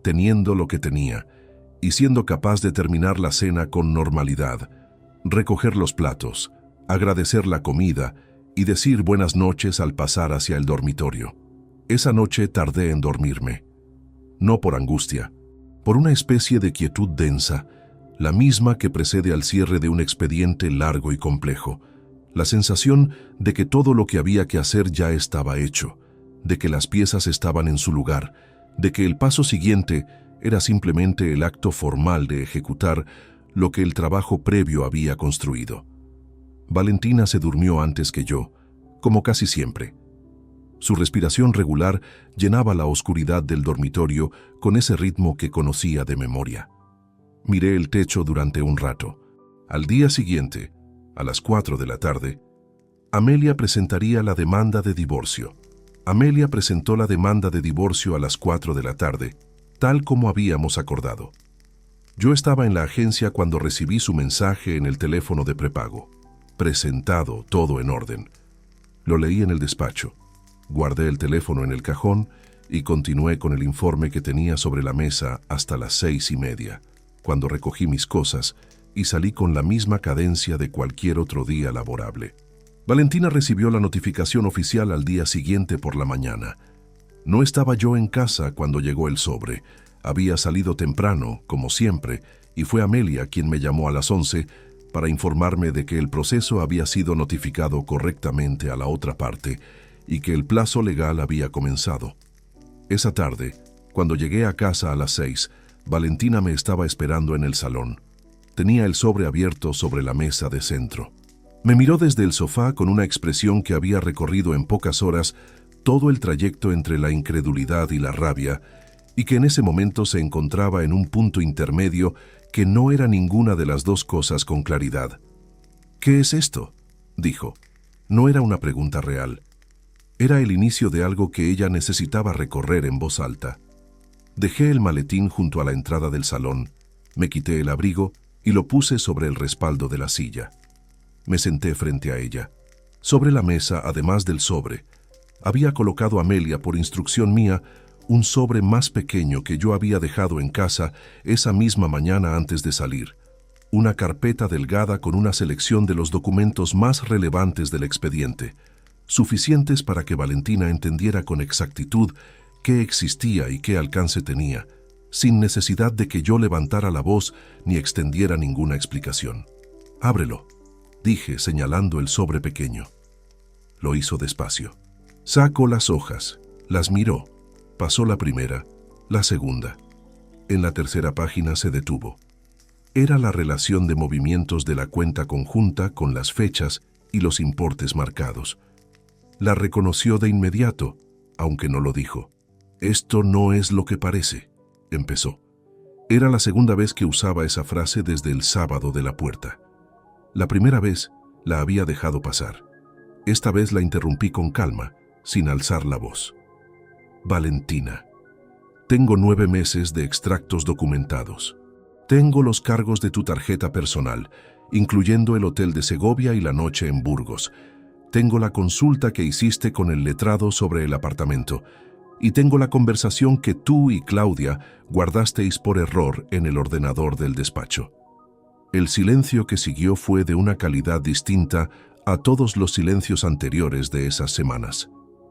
teniendo lo que tenía, y siendo capaz de terminar la cena con normalidad, recoger los platos, agradecer la comida y decir buenas noches al pasar hacia el dormitorio. Esa noche tardé en dormirme. No por angustia, por una especie de quietud densa, la misma que precede al cierre de un expediente largo y complejo. La sensación de que todo lo que había que hacer ya estaba hecho, de que las piezas estaban en su lugar, de que el paso siguiente era simplemente el acto formal de ejecutar lo que el trabajo previo había construido. Valentina se durmió antes que yo, como casi siempre. Su respiración regular llenaba la oscuridad del dormitorio con ese ritmo que conocía de memoria. Miré el techo durante un rato. Al día siguiente, a las 4 de la tarde, Amelia presentaría la demanda de divorcio. Amelia presentó la demanda de divorcio a las 4 de la tarde, tal como habíamos acordado. Yo estaba en la agencia cuando recibí su mensaje en el teléfono de prepago. Presentado, todo en orden. Lo leí en el despacho. Guardé el teléfono en el cajón y continué con el informe que tenía sobre la mesa hasta las 6:30, cuando recogí mis cosas y salí con la misma cadencia de cualquier otro día laborable. Valentina recibió la notificación oficial al día siguiente por la mañana. No estaba yo en casa cuando llegó el sobre. Había salido temprano, como siempre, y fue Amelia quien me llamó a las 11 para informarme de que el proceso había sido notificado correctamente a la otra parte y que el plazo legal había comenzado. Esa tarde, cuando llegué a casa a las 6, Valentina me estaba esperando en el salón. Tenía el sobre abierto sobre la mesa de centro. Me miró desde el sofá con una expresión que había recorrido en pocas horas todo el trayecto entre la incredulidad y la rabia, y que en ese momento se encontraba en un punto intermedio que no era ninguna de las dos cosas con claridad. «¿Qué es esto?», dijo. No era una pregunta real. Era el inicio de algo que ella necesitaba recorrer en voz alta. Dejé el maletín junto a la entrada del salón, me quité el abrigo y lo puse sobre el respaldo de la silla. Me senté frente a ella. Sobre la mesa, además del sobre, había colocado Amelia, por instrucción mía, un sobre más pequeño que yo había dejado en casa esa misma mañana antes de salir. Una carpeta delgada con una selección de los documentos más relevantes del expediente, suficientes para que Valentina entendiera con exactitud qué existía y qué alcance tenía, sin necesidad de que yo levantara la voz ni extendiera ninguna explicación. «Ábrelo», dije, señalando el sobre pequeño. Lo hizo despacio. Sacó las hojas, las miró, pasó la primera, la segunda. En la tercera página se detuvo. Era la relación de movimientos de la cuenta conjunta con las fechas y los importes marcados. La reconoció de inmediato, aunque no lo dijo. «Esto no es lo que parece», empezó. Era la segunda vez que usaba esa frase desde el sábado de la puerta. La primera vez la había dejado pasar. Esta vez la interrumpí con calma, sin alzar la voz. «Valentina, tengo 9 meses de extractos documentados. Tengo los cargos de tu tarjeta personal, incluyendo el hotel de Segovia y la noche en Burgos. Tengo la consulta que hiciste con el letrado sobre el apartamento. Y tengo la conversación que tú y Claudia guardasteis por error en el ordenador del despacho». El silencio que siguió fue de una calidad distinta a todos los silencios anteriores de esas semanas.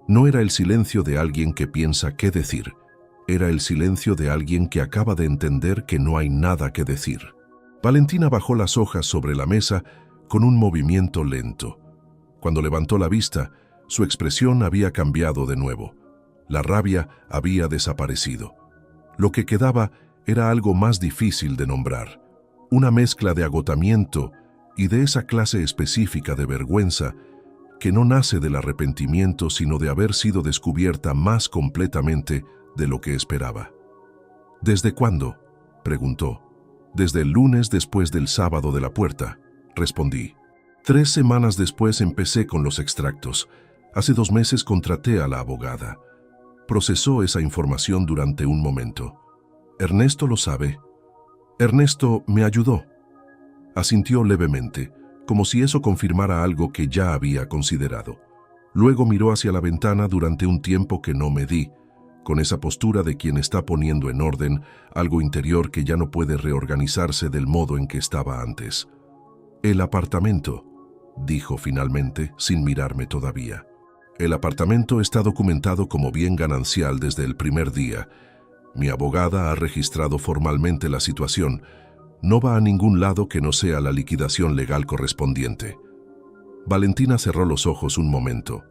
No era el silencio de alguien que piensa qué decir. Era el silencio de alguien que acaba de entender que no hay nada que decir. Valentina bajó las hojas sobre la mesa con un movimiento lento. Cuando levantó la vista, su expresión había cambiado de nuevo. La rabia había desaparecido. Lo que quedaba era algo más difícil de nombrar. Una mezcla de agotamiento y de esa clase específica de vergüenza que no nace del arrepentimiento, sino de haber sido descubierta más completamente de lo que esperaba. «¿Desde cuándo?», preguntó. «Desde el lunes después del sábado de la puerta», respondí. 3 semanas después empecé con los extractos. Hace 2 meses contraté a la abogada. Procesó esa información durante un momento. «¿Ernesto lo sabe?» «Ernesto me ayudó». Asintió levemente, como si eso confirmara algo que ya había considerado. Luego miró hacia la ventana durante un tiempo que no me di, con esa postura de quien está poniendo en orden algo interior que ya no puede reorganizarse del modo en que estaba antes. «El apartamento», dijo finalmente, sin mirarme todavía. «El apartamento está documentado como bien ganancial desde el primer día. Mi abogada ha registrado formalmente la situación. No va a ningún lado que no sea la liquidación legal correspondiente». Valentina cerró los ojos un momento.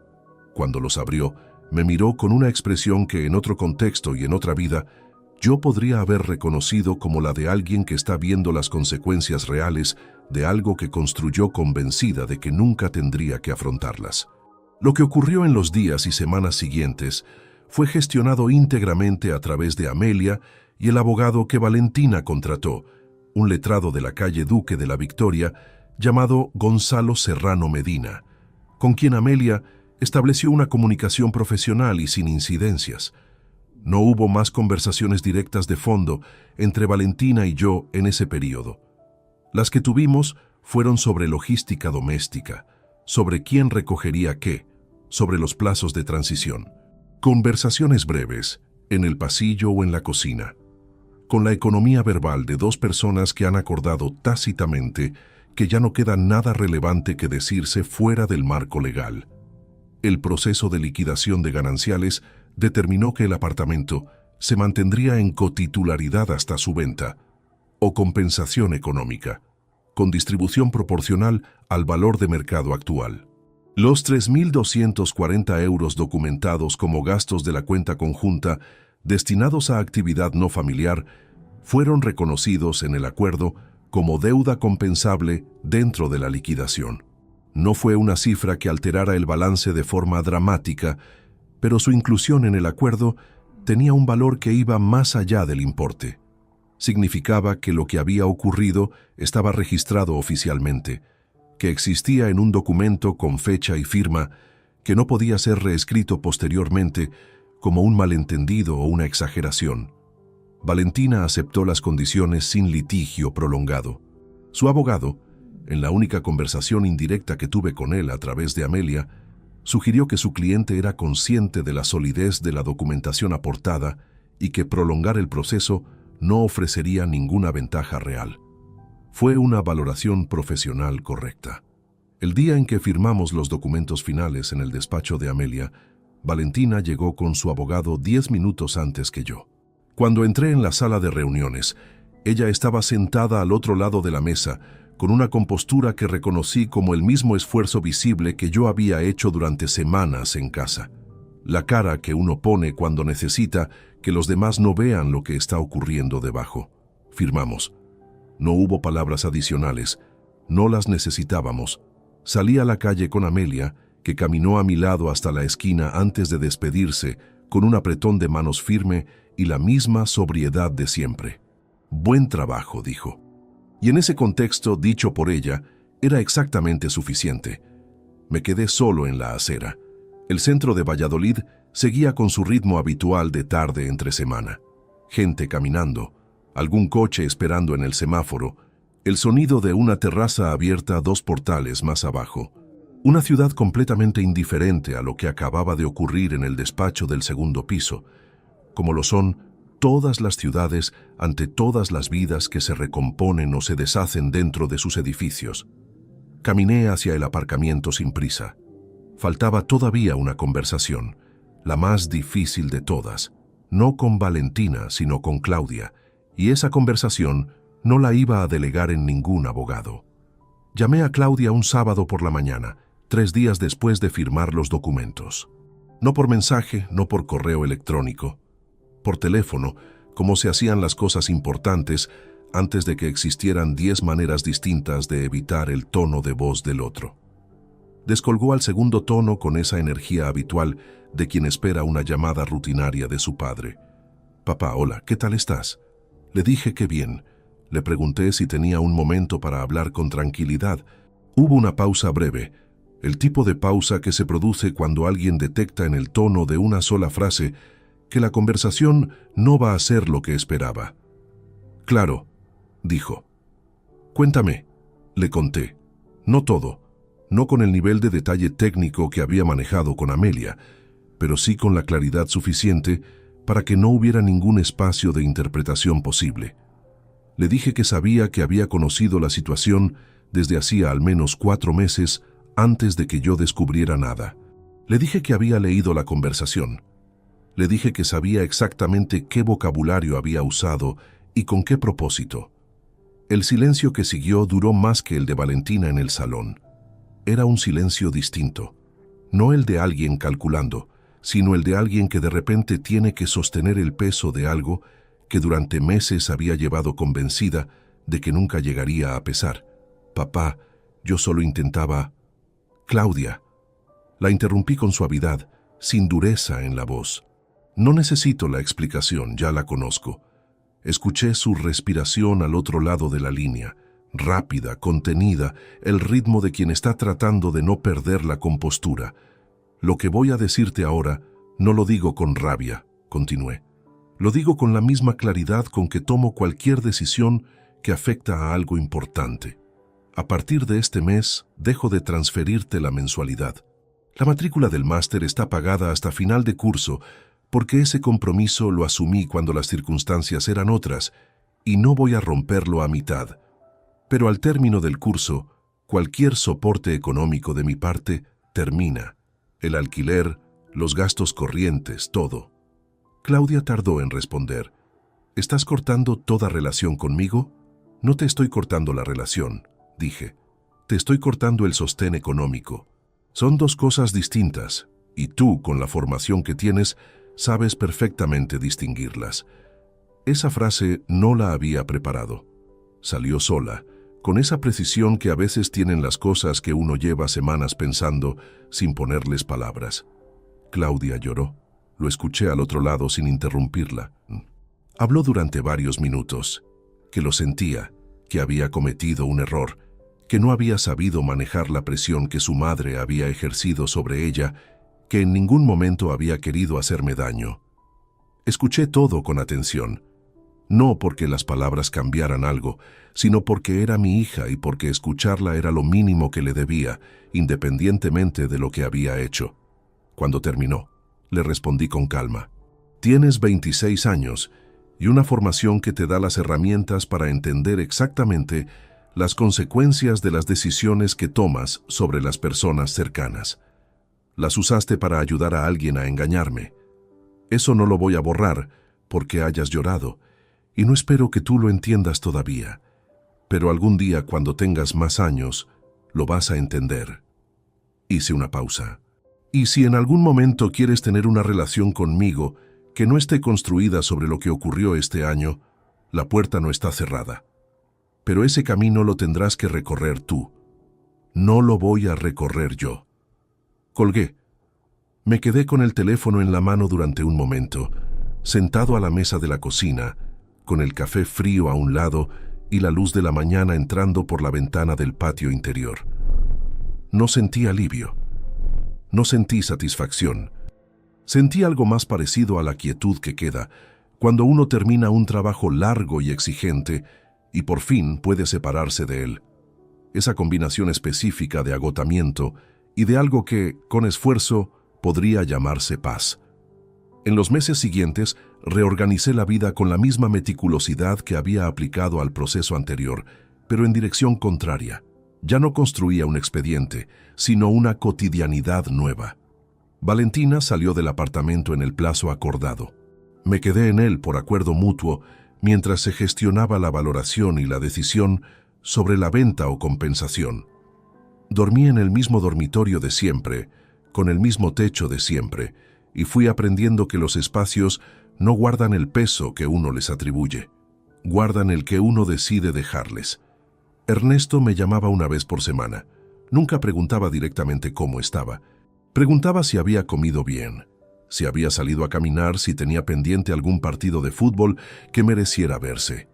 Cuando los abrió, me miró con una expresión que en otro contexto y en otra vida yo podría haber reconocido como la de alguien que está viendo las consecuencias reales de algo que construyó convencida de que nunca tendría que afrontarlas. Lo que ocurrió en los días y semanas siguientes fue gestionado íntegramente a través de Amelia y el abogado que Valentina contrató, un letrado de la calle Duque de la Victoria llamado Gonzalo Serrano Medina, con quien Amelia estableció una comunicación profesional y sin incidencias. No hubo más conversaciones directas de fondo entre Valentina y yo en ese período. Las que tuvimos fueron sobre logística doméstica, sobre quién recogería qué, sobre los plazos de transición. Conversaciones breves, en el pasillo o en la cocina, con la economía verbal de 2 personas que han acordado tácitamente que ya no queda nada relevante que decirse fuera del marco legal. El proceso de liquidación de gananciales determinó que el apartamento se mantendría en cotitularidad hasta su venta, o compensación económica, con distribución proporcional al valor de mercado actual. Los 3.240 euros documentados como gastos de la cuenta conjunta destinados a actividad no familiar fueron reconocidos en el acuerdo como deuda compensable dentro de la liquidación. No fue una cifra que alterara el balance de forma dramática, pero su inclusión en el acuerdo tenía un valor que iba más allá del importe. Significaba que lo que había ocurrido estaba registrado oficialmente, que existía en un documento con fecha y firma, que no podía ser reescrito posteriormente como un malentendido o una exageración. Valentina aceptó las condiciones sin litigio prolongado. Su abogado, en la única conversación indirecta que tuve con él a través de Amelia, sugirió que su cliente era consciente de la solidez de la documentación aportada y que prolongar el proceso no ofrecería ninguna ventaja real. Fue una valoración profesional correcta. El día en que firmamos los documentos finales en el despacho de Amelia, Valentina llegó con su abogado 10 minutos antes que yo. Cuando entré en la sala de reuniones, ella estaba sentada al otro lado de la mesa, con una compostura que reconocí como el mismo esfuerzo visible que yo había hecho durante semanas en casa. La cara que uno pone cuando necesita que los demás no vean lo que está ocurriendo debajo. Firmamos. No hubo palabras adicionales. No las necesitábamos. Salí a la calle con Amelia, que caminó a mi lado hasta la esquina antes de despedirse, con un apretón de manos firme y la misma sobriedad de siempre. «Buen trabajo», dijo. Y en ese contexto, dicho por ella, era exactamente suficiente. Me quedé solo en la acera. El centro de Valladolid seguía con su ritmo habitual de tarde entre semana. Gente caminando, algún coche esperando en el semáforo, el sonido de una terraza abierta 2 portales más abajo. Una ciudad completamente indiferente a lo que acababa de ocurrir en el despacho del segundo piso, como lo son todas las ciudades ante todas las vidas que se recomponen o se deshacen dentro de sus edificios. Caminé hacia el aparcamiento sin prisa. Faltaba todavía una conversación, la más difícil de todas, no con Valentina, sino con Claudia, y esa conversación no la iba a delegar en ningún abogado. Llamé a Claudia un sábado por la mañana, 3 días después de firmar los documentos. No por mensaje, no por correo electrónico. Por teléfono, como se hacían las cosas importantes antes de que existieran 10 maneras distintas de evitar el tono de voz del otro. Descolgó al segundo tono con esa energía habitual de quien espera una llamada rutinaria de su padre. «Papá, hola, ¿qué tal estás?» Le dije que bien. Le pregunté si tenía un momento para hablar con tranquilidad. Hubo una pausa breve, el tipo de pausa que se produce cuando alguien detecta en el tono de una sola frase que la conversación no va a ser lo que esperaba. «Claro», dijo. «Cuéntame», le conté. No todo, no con el nivel de detalle técnico que había manejado con Amelia, pero sí con la claridad suficiente para que no hubiera ningún espacio de interpretación posible. Le dije que sabía que había conocido la situación desde hacía al menos 4 meses antes de que yo descubriera nada. Le dije que había leído la conversación. Le dije que sabía exactamente qué vocabulario había usado y con qué propósito. El silencio que siguió duró más que el de Valentina en el salón. Era un silencio distinto, no el de alguien calculando, sino el de alguien que de repente tiene que sostener el peso de algo que durante meses había llevado convencida de que nunca llegaría a pesar. «Papá, yo solo intentaba...» «Claudia». La interrumpí con suavidad, sin dureza en la voz. «No necesito la explicación, ya la conozco». Escuché su respiración al otro lado de la línea, rápida, contenida, el ritmo de quien está tratando de no perder la compostura. «Lo que voy a decirte ahora no lo digo con rabia», continué. «Lo digo con la misma claridad con que tomo cualquier decisión que afecta a algo importante. A partir de este mes, dejo de transferirte la mensualidad. La matrícula del máster está pagada hasta final de curso, porque ese compromiso lo asumí cuando las circunstancias eran otras, y no voy a romperlo a mitad. Pero al término del curso, cualquier soporte económico de mi parte termina. El alquiler, los gastos corrientes, todo». Claudia tardó en responder. «¿Estás cortando toda relación conmigo?» «No te estoy cortando la relación», dije. «Te estoy cortando el sostén económico. Son 2 cosas distintas, y tú, con la formación que tienes, sabes perfectamente distinguirlas». Esa frase no la había preparado. Salió sola, con esa precisión que a veces tienen las cosas que uno lleva semanas pensando sin ponerles palabras. Claudia lloró. Lo escuché al otro lado sin interrumpirla. Habló durante varios minutos, que lo sentía, que había cometido un error, que no había sabido manejar la presión que su madre había ejercido sobre ella, que en ningún momento había querido hacerme daño. Escuché todo con atención, no porque las palabras cambiaran algo, sino porque era mi hija y porque escucharla era lo mínimo que le debía, independientemente de lo que había hecho. Cuando terminó, le respondí con calma. Tienes 26 años y una formación que te da las herramientas para entender exactamente las consecuencias de las decisiones que tomas sobre las personas cercanas. Las usaste para ayudar a alguien a engañarme. Eso no lo voy a borrar porque hayas llorado, y no espero que tú lo entiendas todavía. Pero algún día, cuando tengas más años, lo vas a entender. Hice una pausa. Y si en algún momento quieres tener una relación conmigo que no esté construida sobre lo que ocurrió este año, la puerta no está cerrada. Pero ese camino lo tendrás que recorrer tú. No lo voy a recorrer yo. Colgué. Me quedé con el teléfono en la mano durante un momento, sentado a la mesa de la cocina, con el café frío a un lado y la luz de la mañana entrando por la ventana del patio interior. No sentí alivio. No sentí satisfacción. Sentí algo más parecido a la quietud que queda cuando uno termina un trabajo largo y exigente y por fin puede separarse de él. Esa combinación específica de agotamiento y de algo que, con esfuerzo, podría llamarse paz. En los meses siguientes, reorganicé la vida con la misma meticulosidad que había aplicado al proceso anterior, pero en dirección contraria. Ya no construía un expediente, sino una cotidianidad nueva. Valentina salió del apartamento en el plazo acordado. Me quedé en él por acuerdo mutuo mientras se gestionaba la valoración y la decisión sobre la venta o compensación. Dormí en el mismo dormitorio de siempre, con el mismo techo de siempre, y fui aprendiendo que los espacios no guardan el peso que uno les atribuye, guardan el que uno decide dejarles. Ernesto me llamaba una vez por semana. Nunca preguntaba directamente cómo estaba. Preguntaba si había comido bien, si había salido a caminar, si tenía pendiente algún partido de fútbol que mereciera verse.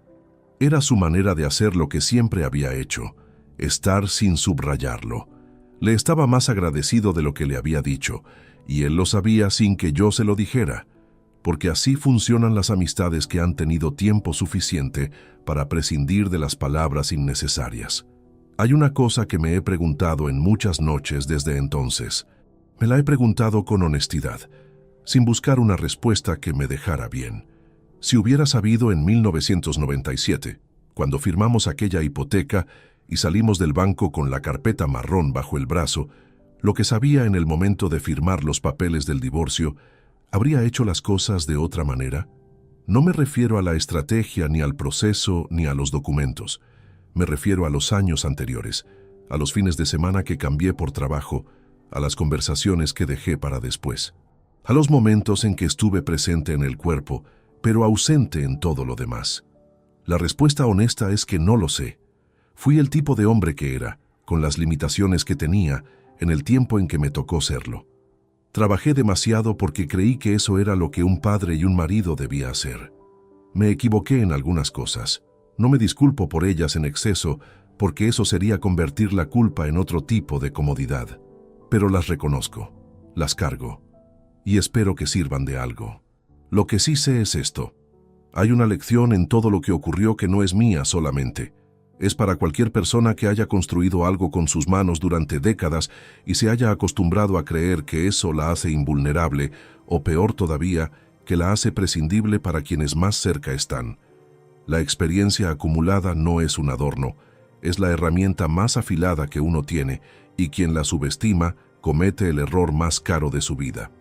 Era su manera de hacer lo que siempre había hecho, estar sin subrayarlo. Le estaba más agradecido de lo que le había dicho, y él lo sabía sin que yo se lo dijera, porque así funcionan las amistades que han tenido tiempo suficiente para prescindir de las palabras innecesarias. Hay una cosa que me he preguntado en muchas noches desde entonces. Me la he preguntado con honestidad, sin buscar una respuesta que me dejara bien. Si hubiera sabido en 1997, cuando firmamos aquella hipoteca y salimos del banco con la carpeta marrón bajo el brazo, lo que sabía en el momento de firmar los papeles del divorcio, ¿habría hecho las cosas de otra manera? No me refiero a la estrategia, ni al proceso, ni a los documentos. Me refiero a los años anteriores, a los fines de semana que cambié por trabajo, a las conversaciones que dejé para después, a los momentos en que estuve presente en el cuerpo, pero ausente en todo lo demás. La respuesta honesta es que no lo sé. Fui el tipo de hombre que era, con las limitaciones que tenía, en el tiempo en que me tocó serlo. Trabajé demasiado porque creí que eso era lo que un padre y un marido debía hacer. Me equivoqué en algunas cosas. No me disculpo por ellas en exceso, porque eso sería convertir la culpa en otro tipo de comodidad. Pero las reconozco, las cargo, y espero que sirvan de algo. Lo que sí sé es esto. Hay una lección en todo lo que ocurrió que no es mía solamente. Es para cualquier persona que haya construido algo con sus manos durante décadas y se haya acostumbrado a creer que eso la hace invulnerable, o peor todavía, que la hace prescindible para quienes más cerca están. La experiencia acumulada no es un adorno, es la herramienta más afilada que uno tiene, y quien la subestima comete el error más caro de su vida.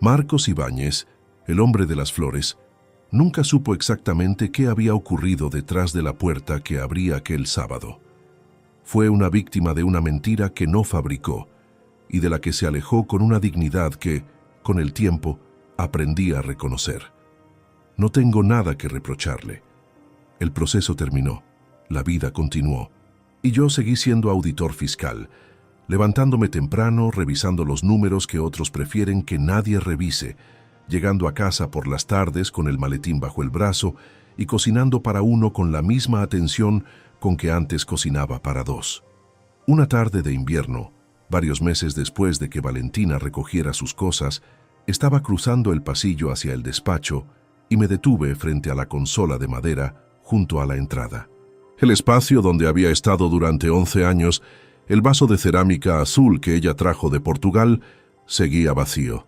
Marcos Ibáñez, el hombre de las flores, nunca supo exactamente qué había ocurrido detrás de la puerta que abría aquel sábado. Fue una víctima de una mentira que no fabricó y de la que se alejó con una dignidad que, con el tiempo, aprendí a reconocer. No tengo nada que reprocharle. El proceso terminó, la vida continuó, Y yo seguí siendo auditor fiscal, levantándome temprano, revisando los números que otros prefieren que nadie revise, llegando a casa por las tardes con el maletín bajo el brazo y cocinando para uno con la misma atención con que antes cocinaba para dos. Una tarde de invierno, varios meses después de que Valentina recogiera sus cosas, estaba cruzando el pasillo hacia el despacho y me detuve frente a la consola de madera junto a la entrada. El espacio donde había estado durante 11 años, el vaso de cerámica azul que ella trajo de Portugal, seguía vacío.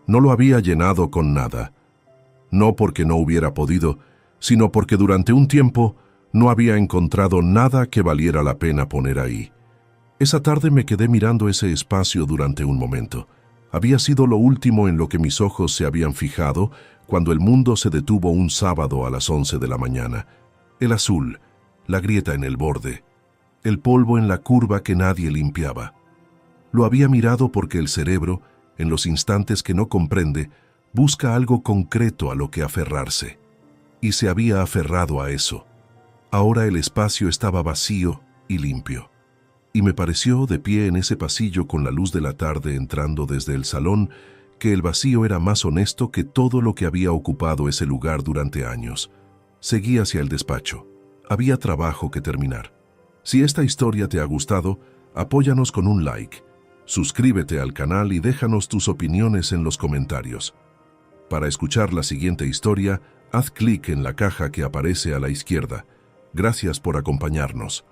No lo había llenado con nada. No porque no hubiera podido, sino porque durante un tiempo no había encontrado nada que valiera la pena poner ahí. Esa tarde me quedé mirando ese espacio durante un momento. Había sido lo último en lo que mis ojos se habían fijado cuando el mundo se detuvo un sábado a las 11 de la mañana. El azul, la grieta en el borde, el polvo en la curva que nadie limpiaba. Lo había mirado porque el cerebro, en los instantes que no comprende, busca algo concreto a lo que aferrarse. Y se había aferrado a eso. Ahora el espacio estaba vacío y limpio. Y me pareció, de pie en ese pasillo con la luz de la tarde entrando desde el salón, que el vacío era más honesto que todo lo que había ocupado ese lugar durante años. Seguí hacia el despacho. Había trabajo que terminar. Si esta historia te ha gustado, apóyanos con un like. Suscríbete al canal y déjanos tus opiniones en los comentarios. Para escuchar la siguiente historia, haz clic en la caja que aparece a la izquierda. Gracias por acompañarnos.